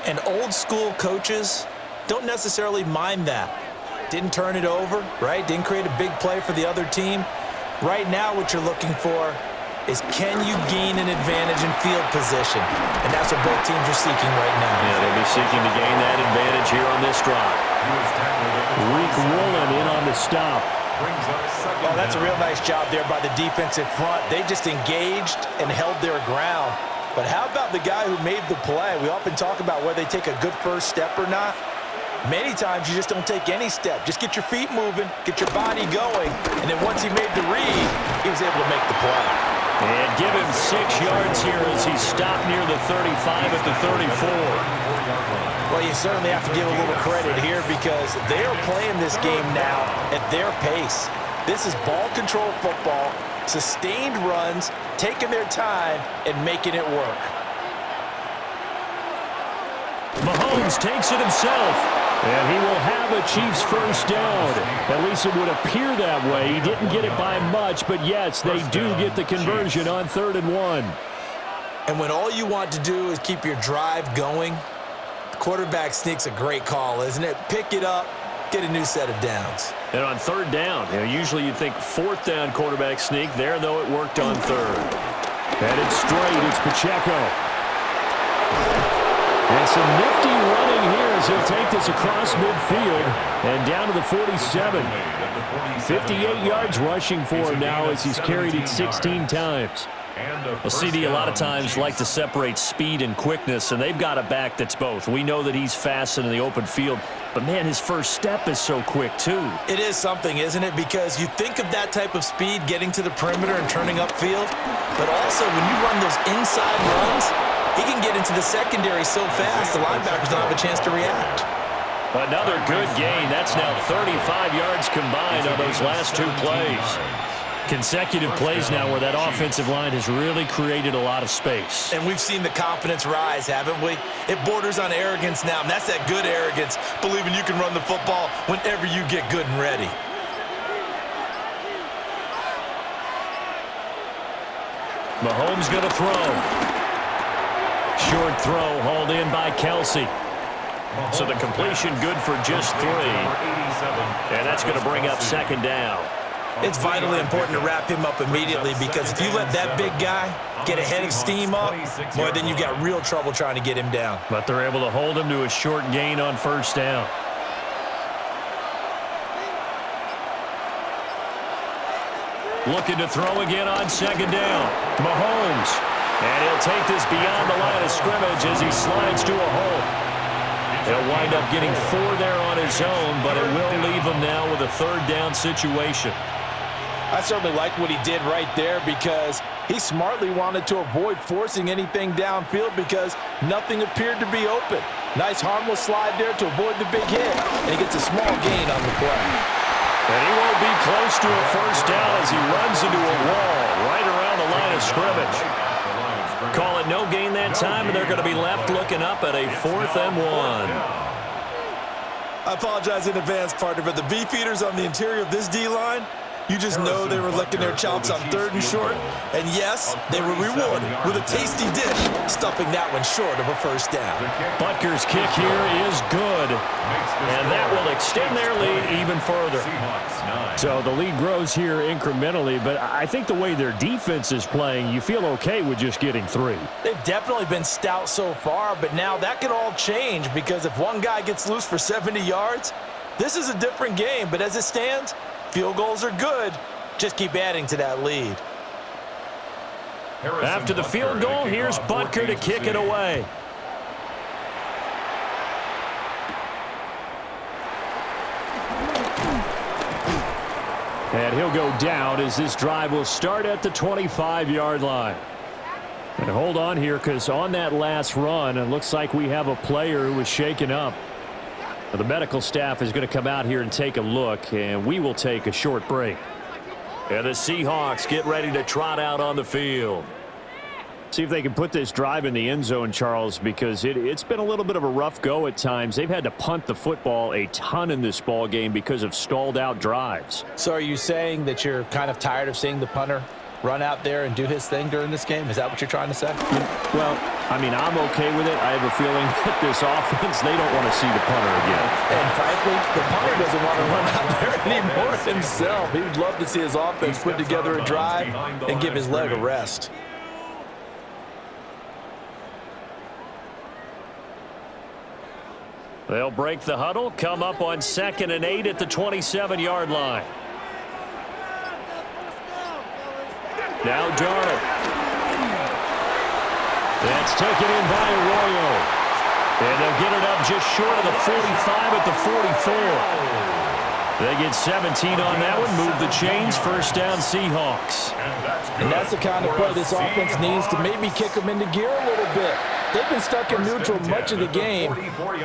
And old-school coaches don't necessarily mind that. Didn't turn it over, right? Didn't create a big play for the other team. Right now what you're looking for is can you gain an advantage in field position? And that's what both teams are seeking right now. Yeah, they'll be seeking to gain that advantage here on this drive. Reek Woolen in on the stop. Oh, that's a real nice job there by the defensive front. They just engaged and held their ground. But how about the guy who made the play? We often talk about whether they take a good first step or not. Many times you just don't take any step. Just get your feet moving, get your body going, and then once he made the read, he was able to make the play. And give him 6 yards here as he stopped near the 35 at the 34. Well, you certainly have to give a little credit here because they are playing this game now at their pace. This is ball control football, sustained runs, taking their time, and making it work. Mahomes takes it himself, and he will have a Chiefs first down. At least it would appear that way. He didn't get it by much, but yes, they do get the conversion on 3rd and 1. And when all you want to do is keep your drive going, the quarterback sneaks a great call, isn't it? Pick it up, get a new set of downs. And on 3rd down, usually you'd think 4th down quarterback sneak. There, though, it worked on 3rd. Headed straight, it's Pacheco. And some nifty running here as he'll take this across midfield and down to the 47. 58 yards rushing for him now as he's carried it 16 times. Well, CD, a lot of times like to separate speed and quickness, and they've got a back that's both. We know that he's fast in the open field, but, man, his first step is so quick, too. It is something, isn't it? Because you think of that type of speed getting to the perimeter and turning upfield, but also when you run those inside runs, he can get into the secondary so fast the linebackers don't have a chance to react. Another good gain. That's now 35 yards combined on those last 2 plays. Consecutive plays now where that offensive line has really created a lot of space. And we've seen the confidence rise, haven't we? It borders on arrogance now, and that's that good arrogance, believing you can run the football whenever you get good and ready. Mahomes going to throw. Short throw hauled in by Kelsey. So the completion good for just 3. And that's going to bring up 2nd down. It's vitally important to wrap him up immediately because if you let that big guy get ahead of steam up, boy, then you've got real trouble trying to get him down. But they're able to hold him to a short gain on 1st down. Looking to throw again on 2nd down. Mahomes. And he'll take this beyond the line of scrimmage as he slides to a hole. He'll wind up getting 4 there on his own, but it will leave him now with a 3rd down situation. I certainly like what he did right there because he smartly wanted to avoid forcing anything downfield because nothing appeared to be open. Nice harmless slide there to avoid the big hit, and he gets a small gain on the play. And he won't be close to a 1st down as he runs into a wall right around the line of scrimmage. Call it no gain that time, and they're going to be left looking up at a 4th and 1. I apologize in advance, partner, but the beefeaters on the interior of this D-line, you just know they were licking their chops on 3rd and short. And yes, they were rewarded with a tasty dish, stuffing that one short of a 1st down. Butker's kick here is good, and that will extend their lead even further. So the lead grows here incrementally, but I think the way their defense is playing, you feel okay with just getting 3. They've definitely been stout so far, but now that could all change because if one guy gets loose for 70 yards, this is a different game. But as it stands, field goals are good. Just keep adding to that lead. After the field goal, here's Butker to kick it away. And he'll go down as this drive will start at the 25-yard line. And hold on here because on that last run, it looks like we have a player who was shaken up. The medical staff is going to come out here and take a look, and we will take a short break. And the Seahawks get ready to trot out on the field. See if they can put this drive in the end zone, Charles, because it's been a little bit of a rough go at times. They've had to punt the football a ton in this ball game because of stalled out drives. So are you saying that you're kind of tired of seeing the punter run out there and do his thing during this game? Is that what you're trying to say? Well, I mean, I'm okay with it. I have a feeling that this offense, they don't want to see the punter again. And frankly, the punter doesn't want to run out there anymore himself. He would love to see his offense put together a drive and give his leg a rest. They'll break the huddle, come up on 2nd and 8 at the 27-yard line. Now Darnold. That's taken in by Arroyo. And they'll get it up just short of the 45 at the 44. They get 17 on that one. Move the chains. First down, Seahawks. And that's the kind of play this offense needs to maybe kick them into gear a little bit. They've been stuck in neutral much of the game.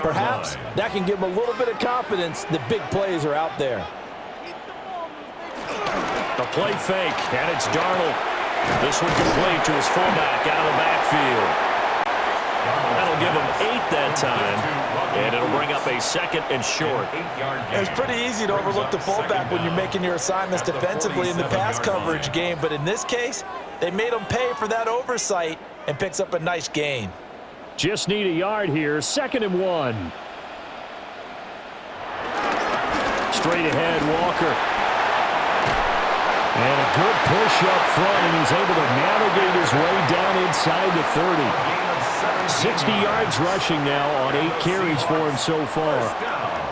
Perhaps that can give them a little bit of confidence that big plays are out there. The play fake, and it's Darnold. This one complete to his fullback out of the backfield. That'll give him 8 that time, and it'll bring up a second and short. It's pretty easy to overlook the fullback when you're making your assignments defensively in the pass coverage game, but in this case, they made him pay for that oversight and picks up a nice gain. Just need a yard here. 2nd and 1. Straight ahead, Walker. And a good push up front, and he's able to navigate his way down inside the 30. 60 yards rushing now on 8 carries for him so far.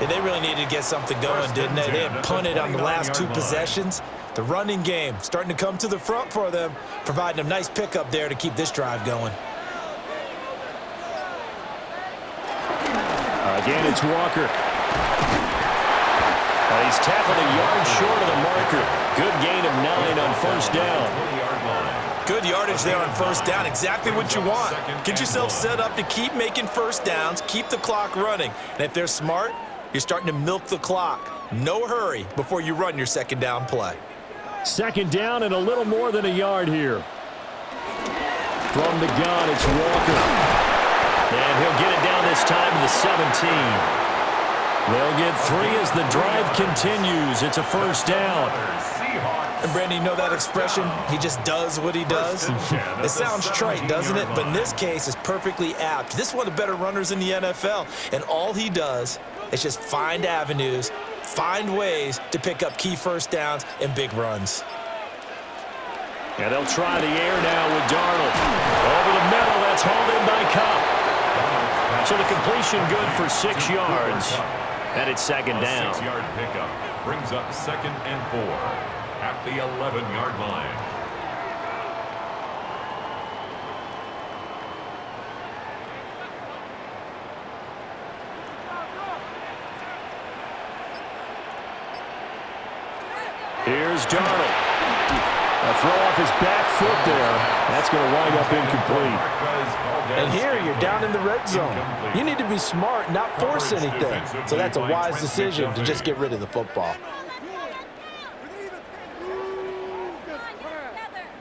Yeah, they really needed to get something going, didn't they? They had punted on the last 2 possessions. The running game starting to come to the front for them, providing a nice pickup there to keep this drive going. Again, it's Walker. He's tackled a yard short of the marker. Good gain of 9 on first down. Good yardage there on first down. Exactly what you want. Get yourself set up to keep making first downs, keep the clock running. And if they're smart, you're starting to milk the clock. No hurry before you run your second down play. 2nd down and a little more than a yard here. From the gun, it's Walker. And he'll get it down this time to the 17. They'll get 3 as the drive continues. It's a first down. And, Brandon, you know that expression? He just does what he does? It sounds trite, doesn't it? But in this case, it's perfectly apt. This is one of the better runners in the NFL. And all he does is just find avenues, find ways to pick up key first downs and big runs. And they'll try the air now with Darnold. Over the middle, that's hauled in by Cup. So the completion good for 6 yards. And it's 2nd down. 6-yard pickup brings up 2nd and 4 at the 11-yard line. Here's Darnold. A throw off his back foot there. That's going to wind up incomplete. And here you're down in the red zone. You need to be smart, not force anything. So that's a wise decision to just get rid of the football.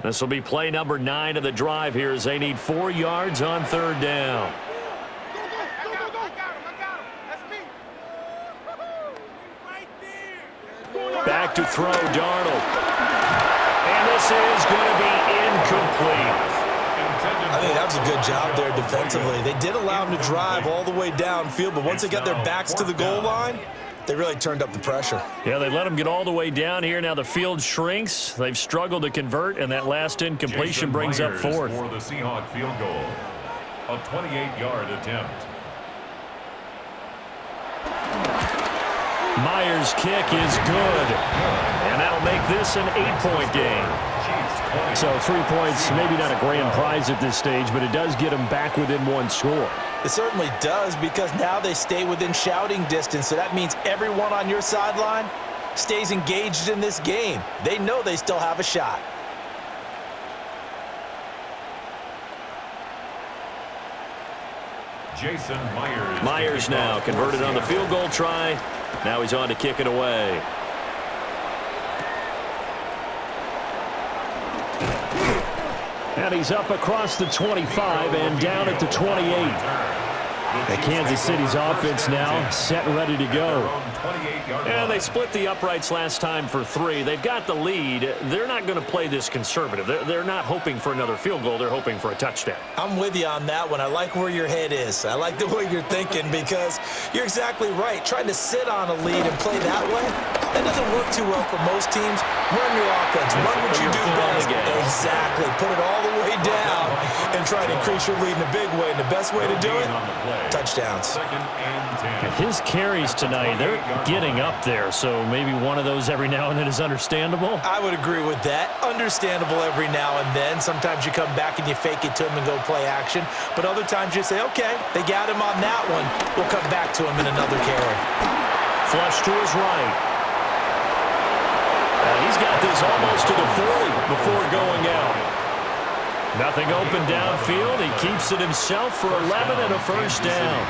This will be play number 9 of the drive here as they need 4 yards on 3rd down. Back to throw, Darnold. And this is going to be incomplete. I think that was a good job there defensively. They did allow them to drive all the way downfield, but once they got their backs to the goal line, they really turned up the pressure. Yeah, they let them get all the way down here. Now the field shrinks. They've struggled to convert, and that last incompletion brings up 4th. For the Seahawks field goal, a 28-yard attempt. Myers' kick is good. And that'll make this an 8-point game. So 3 points, maybe not a grand prize at this stage, but it does get them back within 1 score. It certainly does, because now they stay within shouting distance, so that means everyone on your sideline stays engaged in this game. They know they still have a shot. Jason Myers. Myers now converted on the field goal try. Now he's on to kick it away. And he's up across the 25 and down at the 28. And Kansas City's offense now set and ready to go. And they split the uprights last time for 3. They've got the lead. They're not going to play this conservative. They're not hoping for another field goal. They're hoping for a touchdown. I'm with you on that one. I like where your head is. I like the way you're thinking, because you're exactly right. Trying to sit on a lead and play that way, that doesn't work too well for most teams. Run your offense. Run what you do best. Exactly. Put it all the way down and try to increase your lead in a big way. And the best way to do it, touchdowns. His carries tonight, they're getting up there, so maybe one of those every now and then is understandable. I would agree with that. Understandable every now and then. Sometimes you come back and you fake it to him and go play action. But other times you say, okay, they got him on that one. We'll come back to him in another carry. Flush to his right. He's got this almost to the 40 before going out. Nothing open downfield. He keeps it himself for 11 and a first down.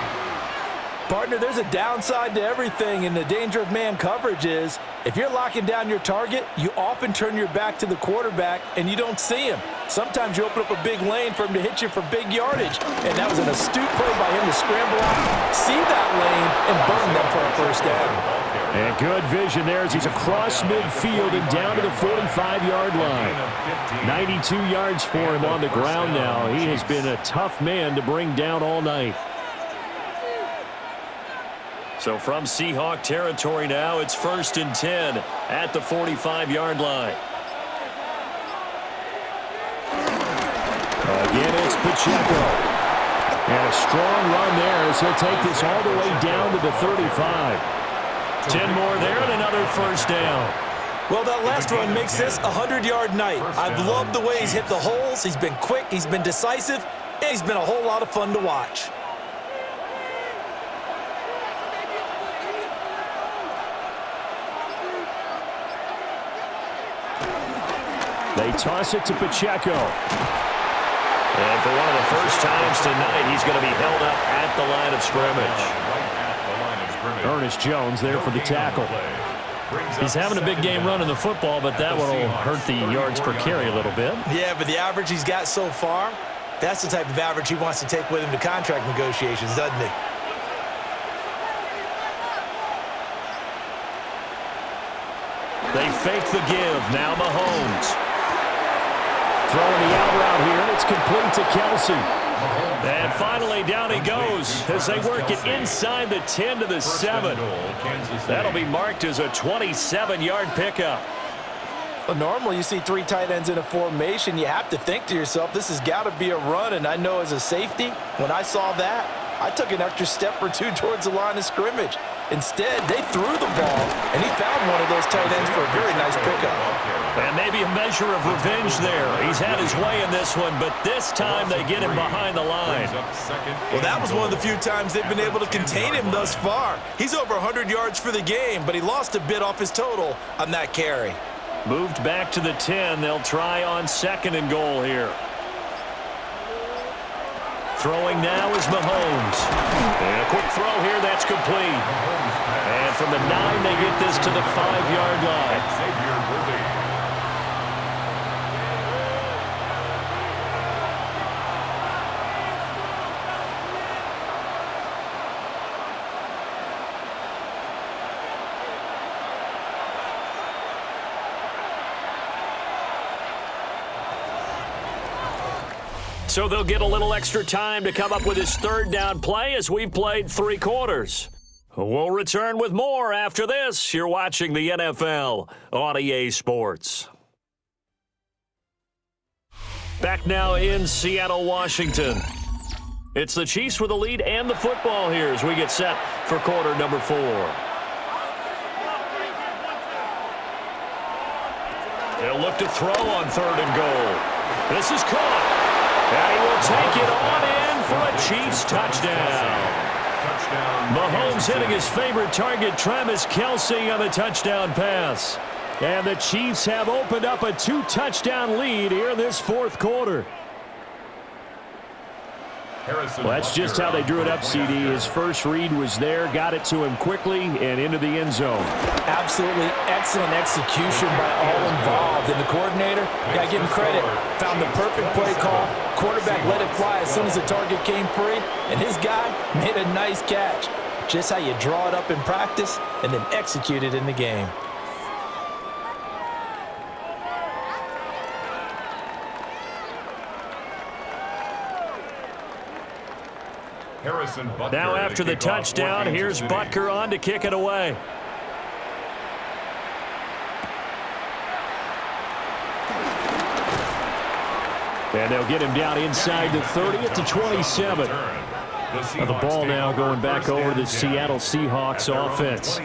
Partner, there's a downside to everything, and the danger of man coverage is if you're locking down your target, you often turn your back to the quarterback and you don't see him. Sometimes you open up a big lane for him to hit you for big yardage, and that was an astute play by him to scramble out, see that lane, and burn them for a first down. And good vision there as he's across midfield and down to the 45-yard line. 92 yards for him on the ground now. He has been a tough man to bring down all night. So from Seahawk territory now, it's 1st and 10 at the 45-yard line. Again, it's Pacheco. And a strong run there as he'll take this all the way down to the 35. 10 more there and another first down. Well, that last run makes this a 100-yard night. I've loved the way he's hit the holes. He's been quick, he's been decisive, and he's been a whole lot of fun to watch. They toss it to Pacheco. And for one of the first times tonight, he's going to be held up at the line of scrimmage. Ernest Jones there for the tackle. He's having a big game running the football, but that one will hurt the yards per carry a little bit. Yeah, but the average he's got so far, that's the type of average he wants to take with him to contract negotiations, doesn't he? They fake the give. Now Mahomes. Throwing the out route here, and it's complete to Kelsey. And finally, down he goes as they work it inside the 10 to the 7. That'll be marked as a 27-yard pickup. Well, normally you see 3 tight ends in a formation. You have to think to yourself, this has got to be a run. And I know as a safety, when I saw that, I took an extra step or two towards the line of scrimmage. Instead, they threw the ball, and he found one of those tight ends for a very nice pickup. And maybe a measure of revenge there. He's had his way in this one, but this time they get him behind the line. Well, that was one of the few times they've been able to contain him thus far. He's over 100 yards for the game, but he lost a bit off his total on that carry. Moved back to the 10. They'll try on 2nd and goal here. Throwing now is Mahomes. And a quick throw here, that's complete. And from the 9, they get this to the 5-yard line. So they'll get a little extra time to come up with his 3rd down play as we've played 3 quarters. We'll return with more after this. You're watching the NFL on EA Sports. Back now in Seattle, Washington. It's the Chiefs with the lead and the football here as we get set for quarter number 4. They'll look to throw on 3rd and goal. This is caught. And he will take it on in for a Chiefs touchdown. Mahomes hitting his favorite target, Travis Kelce, on the touchdown pass. And the Chiefs have opened up a 2-touchdown lead here in this 4th quarter. Well, that's just how they drew it up, CD. His first read was there, got it to him quickly, and into the end zone. Absolutely excellent execution by all involved. And the coordinator, got to give him credit, found the perfect play call. Quarterback let it fly as soon as the target came free, and his guy made a nice catch. Just how you draw it up in practice and then execute it in the game. Now after the touchdown, here's Butker on to kick it away. And they'll get him down inside the 30 at the 27. The ball now going back over to the Seattle Seahawks offense.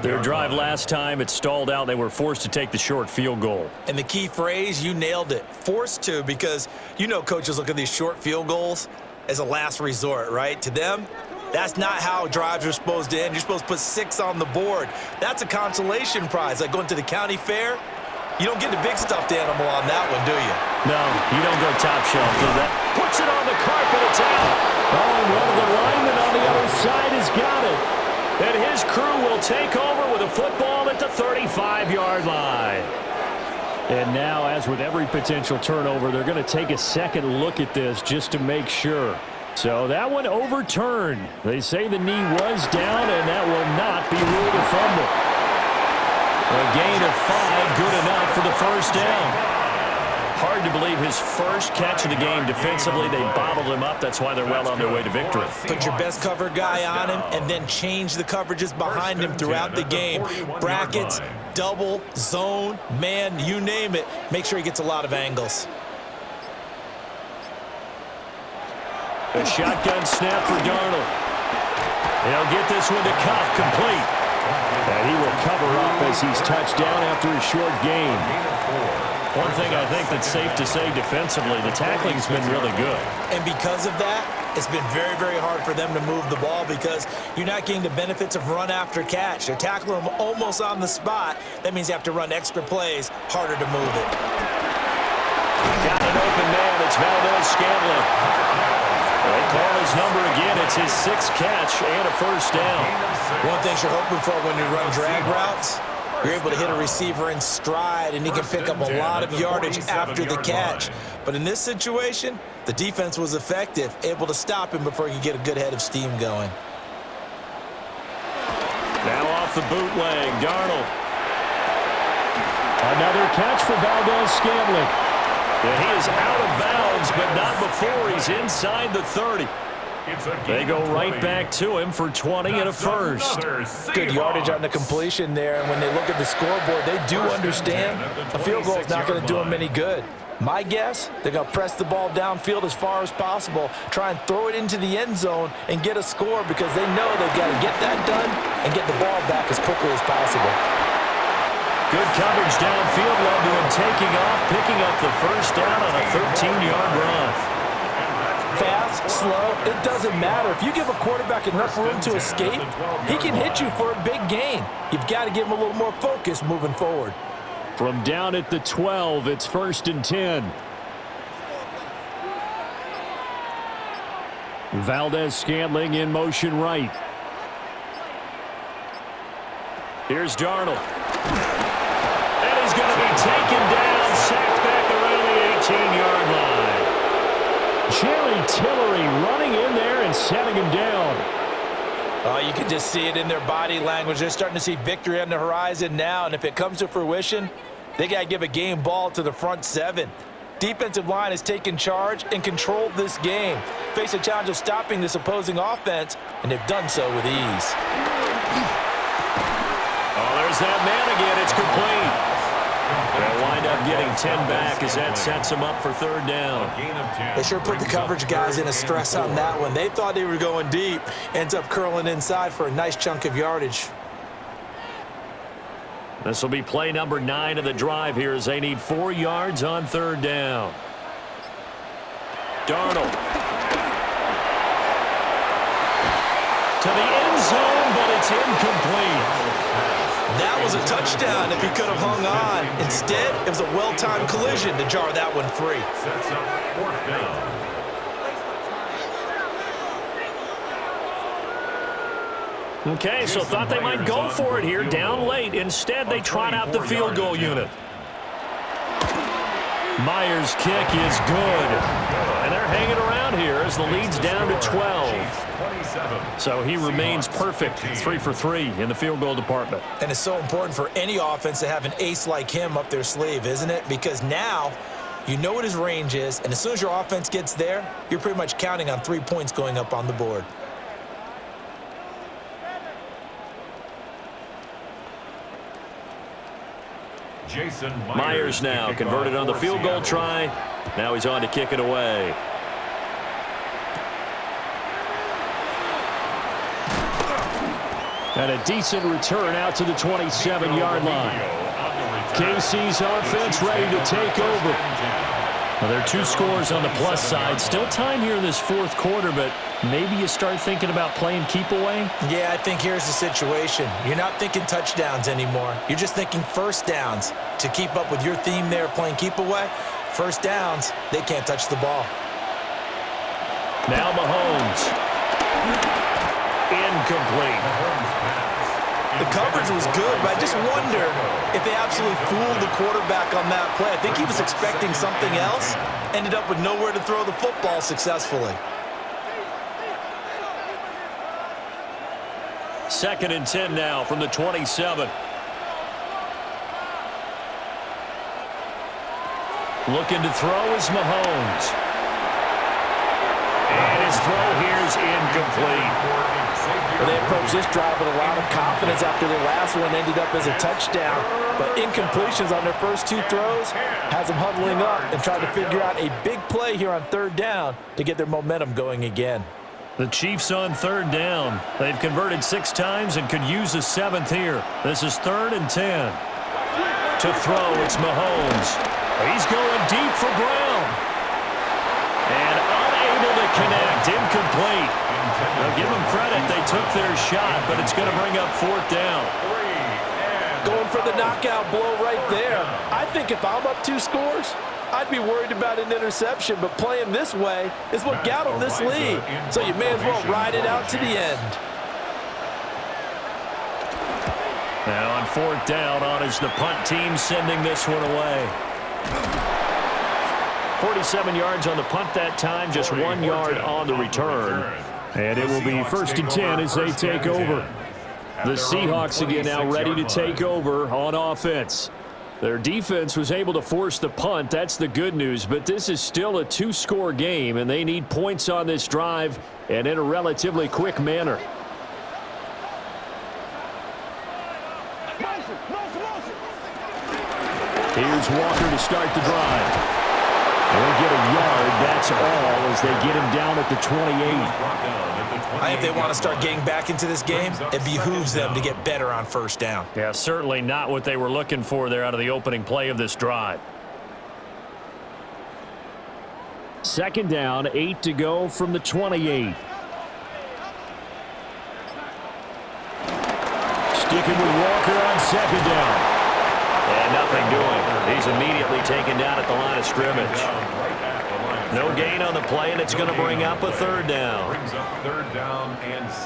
Their drive last time, it stalled out. They were forced to take the short field goal. And the key phrase, you nailed it, forced to, because you know coaches look at these short field goals as a last resort, right? To them, that's not how drives are supposed to end. You're supposed to put 6 on the board. That's a consolation prize, like going to the county fair. You don't get the big stuffed animal on that one, do you? No, you don't go top shelf. So that puts it on the carpet. It's out. Oh, and one of the linemen on the other side has got it. And his crew will take over with a football at the 35-yard line. And now, as with every potential turnover, they're going to take a second look at this just to make sure. So that one overturned. They say the knee was down, and that will not be ruled a fumble. A gain of 5, good enough for the first down. Hard to believe his first catch of the game defensively. They bottled him up. That's why they're well on their way to victory. Put your best cover guy on him and then change the coverages behind him throughout the game. Brackets, double, zone, man, you name it. Make sure he gets a lot of angles. A shotgun snap for Darnold. He'll get this one to Cup, complete. And he will cover up as he's touched down after a short gain. One thing I think that's safe to say defensively, the tackling's been really good. And because of that, it's been very, very hard for them to move the ball because you're not getting the benefits of run after catch. They're tackling them almost on the spot. That means you have to run extra plays, harder to move it. Got an open man. It's Valdez-Scantling. They call his number again. It's his 6th catch and a first down. One thing you're hoping for when you run drag routes, you're able to hit a receiver in stride, and he can pick up a lot of yardage after the catch. But in this situation, the defense was effective, able to stop him before he could get a good head of steam going. Now off the bootleg, Darnold. Another catch for Valdez-Scantling. Yeah, he is out of bounds, but not before he's inside the 30. They go right back to him for 20 and a first. Good yardage on the completion there, and when they look at the scoreboard, they do understand a field goal is not going to do them any good. My guess, they're going to press the ball downfield as far as possible, try and throw it into the end zone and get a score because they know they've got to get that done and get the ball back as quickly as possible. Good coverage downfield led to him taking off, picking up the first down on a 13-yard run. Fast, slow, it doesn't matter. If you give a quarterback enough room to escape, he can hit you for a big gain. You've got to give him a little more focus moving forward. From down at the 12, it's 1st and 10. Valdez-Scantling in motion right. Here's Darnold. And he's going to be taken down, sacked back around the 18-yard line. Jerry Tillery running in there and setting him down. Oh, you can just see it in their body language. They're starting to see victory on the horizon now, and if it comes to fruition, they got to give a game ball to the front 7. Defensive line has taken charge and controlled this game. Face a challenge of stopping this opposing offense, and they've done so with ease. Oh, there's that man again. It's complete. They'll wind up getting 10 back as that sets them up for 3rd down. They sure put the coverage guys in a stress on that one. They thought they were going deep. Ends up curling inside for a nice chunk of yardage. This will be play number 9 of the drive here as they need 4 yards on 3rd down. Darnold. To the end zone, but it's incomplete. That was a touchdown if he could have hung on. Instead, it was a well-timed collision to jar that one free. Sets up 4th down. Okay, so thought they might go for it here down late. Instead, they trot out the field goal unit. Myers' kick is good. And they're hanging around here as the lead's down to 12. So he remains perfect, 3 for 3 in the field goal department. And it's so important for any offense to have an ace like him up their sleeve, isn't it? Because now you know what his range is, and as soon as your offense gets there, you're pretty much counting on 3 points going up on the board. Myers now converted on the field goal try. Now he's on to kick it away. And a decent return out to the 27-yard line. KC's offense ready to take over. Well, there are 2 scores on the plus side. Still time here in this fourth quarter, but maybe you start thinking about playing keep away? Yeah, I think here's the situation. You're not thinking touchdowns anymore. You're just thinking first downs. To keep up with your theme there playing keep away, first downs, they can't touch the ball. Now Mahomes. Incomplete. The coverage was good, but I just wonder if they absolutely fooled the quarterback on that play. I think he was expecting something else, ended up with nowhere to throw the football successfully. 2nd and 10 now from the 27. Looking to throw is Mahomes. And his throw here is incomplete. Well, they approached this drive with a lot of confidence after their last one ended up as a touchdown. But incompletions on their first 2 throws has them huddling up and trying to figure out a big play here on 3rd down to get their momentum going again. The Chiefs on 3rd down. They've converted 6 times and could use a 7th here. This is 3rd and 10. To throw, it's Mahomes. He's going deep for Brown. And unable to connect. Incomplete. Now give them credit. They took their shot, but it's going to bring up 4th down. Going for the knockout blow right there. I think if I'm up 2 scores, I'd be worried about an interception, but playing this way is what got them this lead. So you may as well ride it out to the end. Now on 4th down, on is the punt team sending this one away. 47 yards on the punt that time, just 1 yard on the return. And it will be 1st and 10 as they take over. The Seahawks again now ready to take over on offense. Their defense was able to force the punt. That's the good news. But this is still a 2-score game, and they need points on this drive and in a relatively quick manner. Here's Walker to start the drive. They'll get a yard, that's all, as they get him down at the 28. I think if they want to start getting back into this game, it behooves them to get better on 1st down. Yeah, certainly not what they were looking for there out of the opening play of this drive. 2nd down, 8 to go from the 28. Sticking with Walker on 2nd down. And nothing doing. He's immediately taken down at the line of scrimmage. No gain on the play, and it's going to bring up a 3rd down.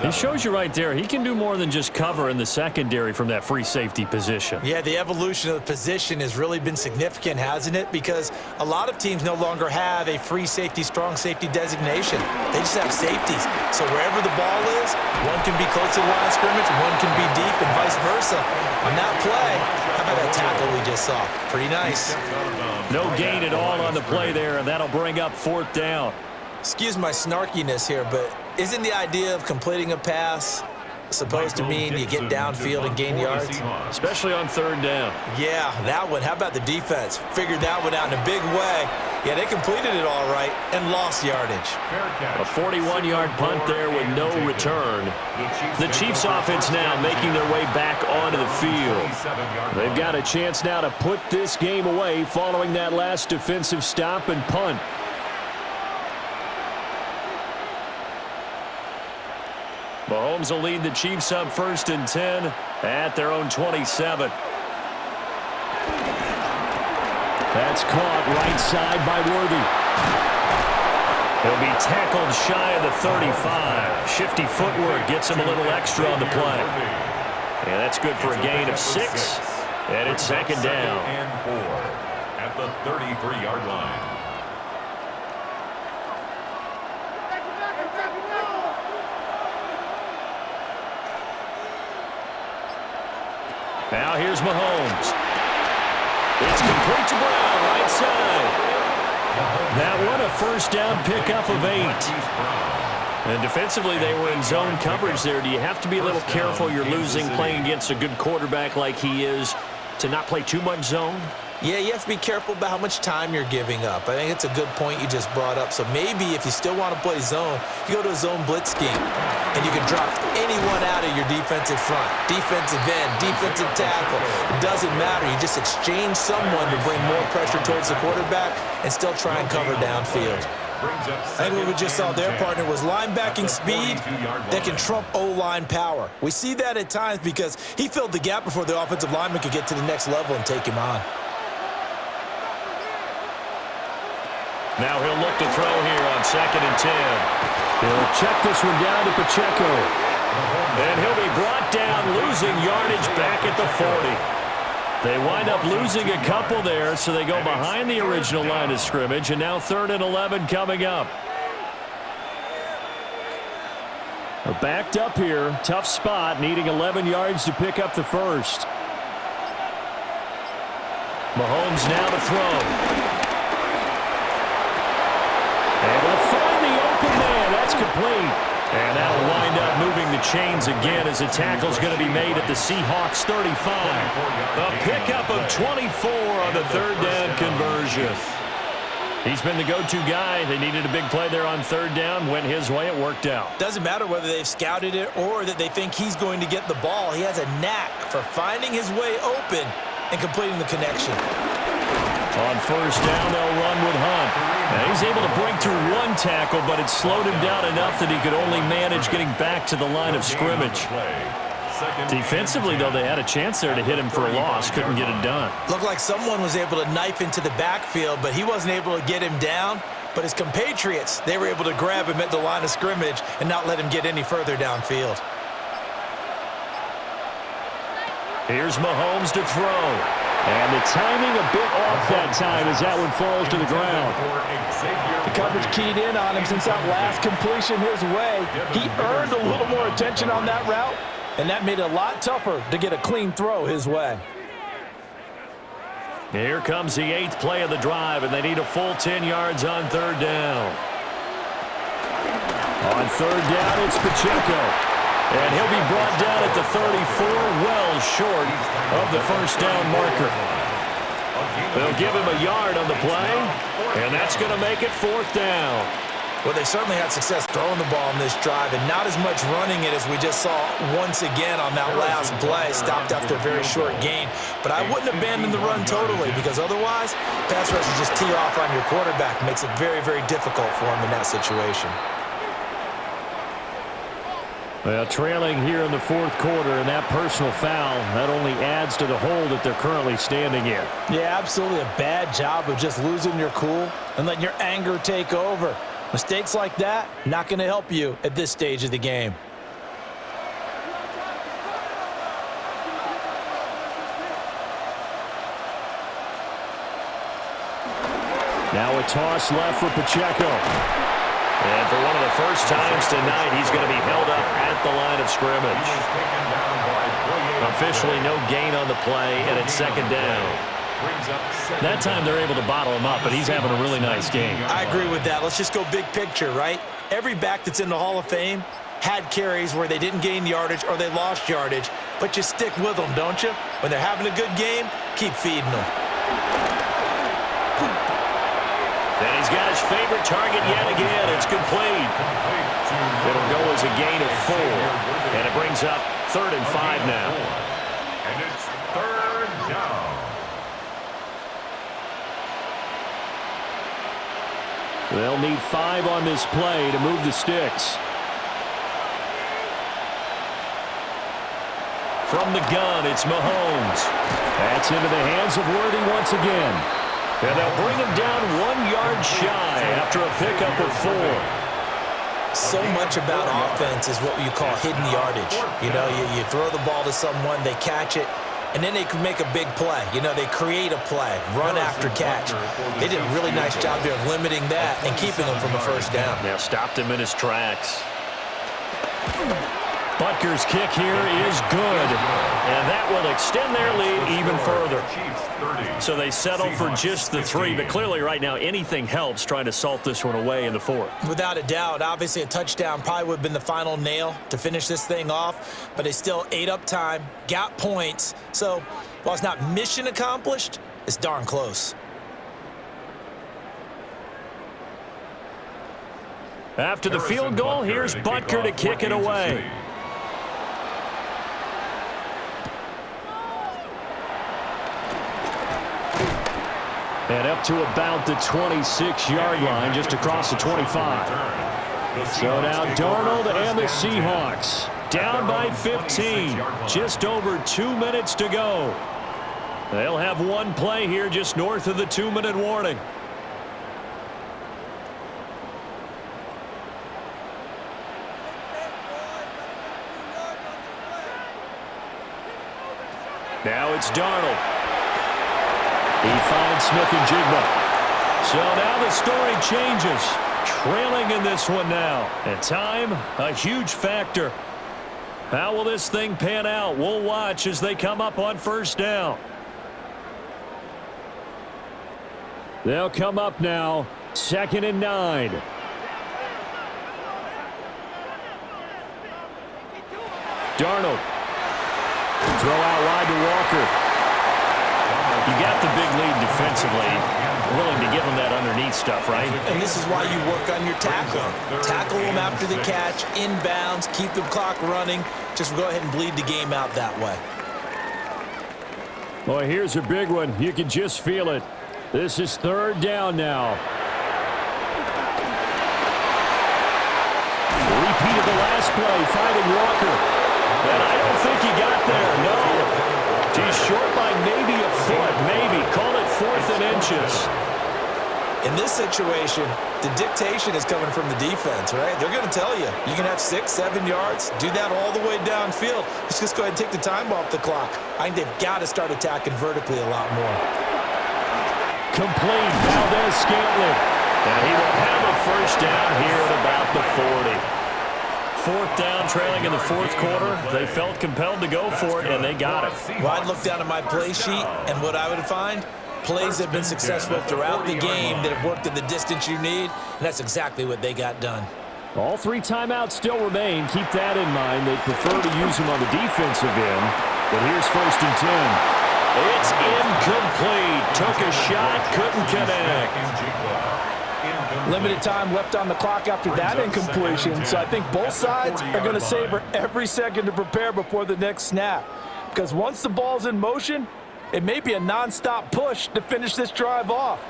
It shows you right there, he can do more than just cover in the secondary from that free safety position. Yeah, the evolution of the position has really been significant, hasn't it? Because a lot of teams no longer have a free safety, strong safety designation. They just have safeties. So wherever the ball is, one can be close to the line of scrimmage, one can be deep, and vice versa. On that play, how about that tackle we just saw? Pretty nice. No gain at all on the play there, and that'll bring up 4th down. Excuse my snarkiness here, but isn't the idea of completing a pass supposed to mean you get downfield and gain yards? Especially on 3rd down. Yeah, that one. How about the defense? Figured that one out in a big way. Yeah, they completed it all right and lost yardage. A 41-yard punt there with no return. The Chiefs offense now making their way back onto the field. They've got a chance now to put this game away following that last defensive stop and punt. Mahomes will lead the Chiefs up 1st and 10 at their own 27. That's caught right side by Worthy. He'll be tackled shy of the 35. Shifty footwork gets him a little extra on the play. And that's good for a gain of 6. And it's 2nd down. And 4 at the 33-yard line. Now here's Mahomes. It's complete to Brown, right side. That one a 1st down pickup of 8. And defensively, they were in zone coverage there. Do you have to be a little careful? You're losing playing against a good quarterback like he is. to not play too much zone? Yeah, you have to be careful about how much time you're giving up. I think it's a good point you just brought up. So maybe if you still want to play zone, you go to a zone blitz scheme, and you can drop anyone out of your defensive front, defensive end, defensive tackle. It doesn't matter. You just exchange someone to bring more pressure towards the quarterback and still try and cover downfield. I think what we just saw their partner was linebacking speed that can trump O-line power. We see that at times because he filled the gap before the offensive lineman could get to the next level and take him on. Now he'll look to throw here on 2nd and 10. He'll check this one down to Pacheco. And he'll be brought down, losing yardage back at the 40. They wind up losing a couple there, so they go behind the original line of scrimmage, and now 3rd and 11 coming up. They're backed up here. Tough spot, needing 11 yards to pick up the first. Mahomes now to throw. And we'll find the open man. That's complete. And that'll wind up moving the chains again as a tackle's going to be made at the Seahawks 35. A pickup of 24 on the 3rd down conversion. He's been the go-to guy. They needed a big play there on 3rd down. Went his way. It worked out. Doesn't matter whether they've scouted it or that they think he's going to get the ball. He has a knack for finding his way open and completing the connection. On 1st down, they'll run with Hunt. Now he's able to break through one tackle, but it slowed him down enough that he could only manage getting back to the line of scrimmage. Defensively, though, they had a chance there to hit him for a loss. Couldn't get it done. Looked like someone was able to knife into the backfield, but he wasn't able to get him down. But his compatriots, they were able to grab him at the line of scrimmage and not let him get any further downfield. Here's Mahomes to throw. And the timing a bit off that time as that one falls to the ground. The coverage keyed in on him since that last completion his way. He earned a little more attention on that route, and that made it a lot tougher to get a clean throw his way. Here comes the 8th play of the drive, and they need a full 10 yards on 3rd down. On 3rd down, it's Pacheco. And he'll be brought down at the 34, well short of the 1st down marker. They'll give him a yard on the play, and that's going to make it 4th down. Well, they certainly had success throwing the ball in this drive, and not as much running it as we just saw once again on that last play. Stopped after a very short gain. But I wouldn't abandon the run totally, because otherwise, pass rushers just tee off on your quarterback. Makes it very, very difficult for him in that situation. Well, trailing here in the 4th quarter, and that personal foul, that only adds to the hole that they're currently standing in. Yeah, absolutely a bad job of just losing your cool and letting your anger take over. Mistakes like that, not going to help you at this stage of the game. Now a toss left for Pacheco. And for one of the first times tonight, he's going to be held up at the line of scrimmage. Officially no gain on the play, and it's 2nd down. That time they're able to bottle him up, but he's having a really nice game. I agree with that. Let's just go big picture, right? Every back that's in the Hall of Fame had carries where they didn't gain yardage or they lost yardage, but you stick with them, don't you? When they're having a good game, keep feeding them. And he's got his favorite target yet again. It's complete. It'll go as a gain of 4. And it brings up 3rd and 5 now. And it's 3rd down. They'll need 5 on this play to move the sticks. From the gun, it's Mahomes. That's into the hands of Worthy once again. And they'll bring him down 1 yard shy after a pickup of 4. So much about offense is what you call hidden yardage. You know, you throw the ball to someone, they catch it, and then they can make a big play. You know, they create a play, run after catch. They did a really nice job there of limiting that and keeping him from a 1st down. Now stopped him in his tracks. Butker's kick here is good. And that will extend their lead even further. So they settle for just the 3, but clearly right now anything helps trying to salt this one away in the 4th. Without a doubt, obviously a touchdown probably would have been the final nail to finish this thing off, but they still ate up time, got points. So While it's not mission accomplished, it's darn close. After the field goal, here's Butker to kick it away. And up to about the 26-yard line, just across the 25. So now Darnold and the Seahawks down by 15. Just over 2 minutes to go. They'll have one play here just north of the 2-minute warning. Now it's Darnold. He finds Smith and Jigba. So now the story changes. Trailing in this one now. And time, a huge factor. How will this thing pan out? We'll watch as they come up on first down. They'll come up now. 2nd and 9. Darnold. Throw out wide to Walker. You got the big lead defensively. Willing to give them that underneath stuff, right? And this is why you work on your tackling. Tackle them after the catch, inbounds, keep the clock running. Just go ahead and bleed the game out that way. Boy, here's a big one. You can just feel it. This is 3rd down now. Repeat of the last play, finding Walker. And I don't think he got there, no. He's short by maybe a foot, maybe. Call it 4th and inches. In this situation, the dictation is coming from the defense, right? They're going to tell you, you can have 6, 7 yards, do that all the way downfield. Let's just go ahead and take the time off the clock. I think they've got to start attacking vertically a lot more. Complete, Valdez-Scantling. And he will have a first down here at about the 40. 4th down, trailing in the 4th quarter. They felt compelled to go for it, and they got it. Well, I'd look down at my play sheet, and what I would find, plays that have been successful throughout the game that have worked at the distance you need, and that's exactly what they got done. All 3 timeouts still remain. Keep that in mind. They prefer to use them on the defensive end, but here's 1st and 10. It's incomplete. Took a shot, couldn't connect. Limited time left on the clock after that incompletion, so I think both sides are going to savor every second to prepare before the next snap. Because once the ball's in motion, it may be a nonstop push to finish this drive off.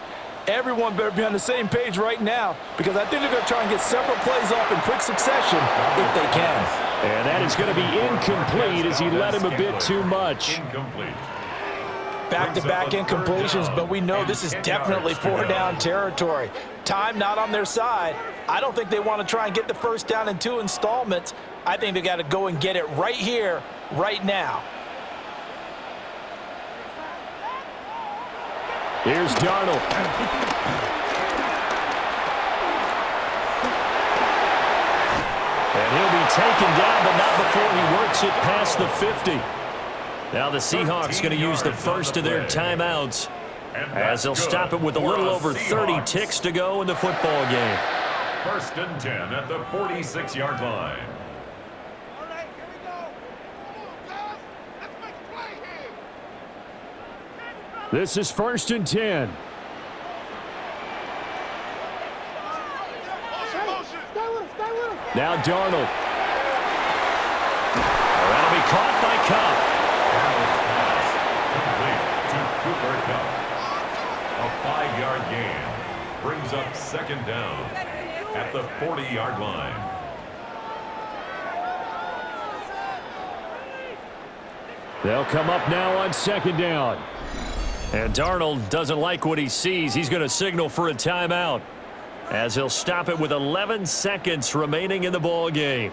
Everyone better be on the same page right now, because I think they're going to try and get several plays off in quick succession if they can. And that is going to be incomplete as he led him a bit too much. Back-to-back incompletions, but we know this is definitely 4-down territory. Time not on their side. I don't think they want to try and get the first down in 2 installments. I think they got to go and get it right here, right now. Here's Darnold. And he'll be taken down, but not before he works it past the 50. Now the Seahawks going to use the first of their timeouts as they'll stop it with a little over 30 ticks to go in the football game. 1st and 10 at the 46-yard line. All right, here we go. Come on, guys. Let's make a play here. This is 1st and 10. Now Darnold. That'll be caught by Cup. Cooper Kupp. A 5-yard gain brings up 2nd down at the 40-yard line. They'll come up now on 2nd down. And Darnold doesn't like what he sees. He's going to signal for a timeout as he'll stop it with 11 seconds remaining in the ball game.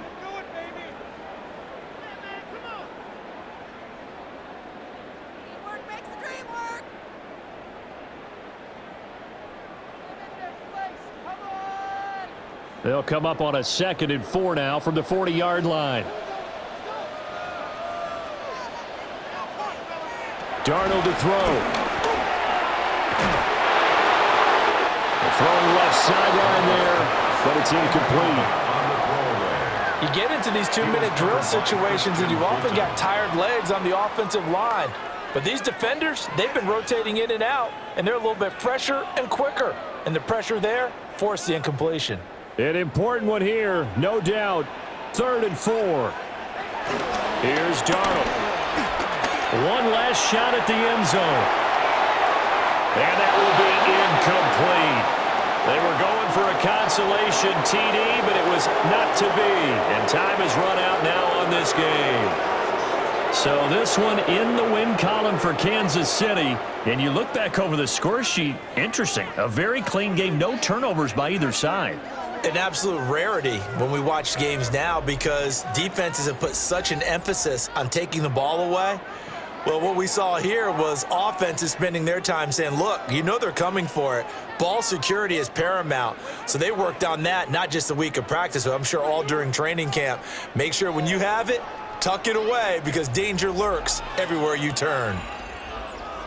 They'll come up on a 2nd and 4 now from the 40-yard line. Darnold to throw. Throwing left sideline there, but it's incomplete. You get into these 2-minute drill situations, and you've often got tired legs on the offensive line. But these defenders, they've been rotating in and out, and they're a little bit fresher and quicker. And the pressure there forced the incompletion. An important one here, no doubt. 3rd and 4. Here's Darnold. One last shot at the end zone. And that will be incomplete. They were going for a consolation TD, but it was not to be. And time has run out now on this game. So this one in the win column for Kansas City. And you look back over the score sheet, interesting. A very clean game, no turnovers by either side. An absolute rarity when we watch games now because defenses have put such an emphasis on taking the ball away. Well, what we saw here was offenses spending their time saying, look, you know they're coming for it. Ball security is paramount. So they worked on that, not just a week of practice, but I'm sure all during training camp. Make sure when you have it, tuck it away because danger lurks everywhere you turn.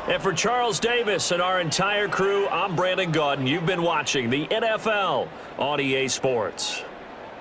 And for Charles Davis and our entire crew, I'm Brandon Gaudin. You've been watching the NFL on EA Sports.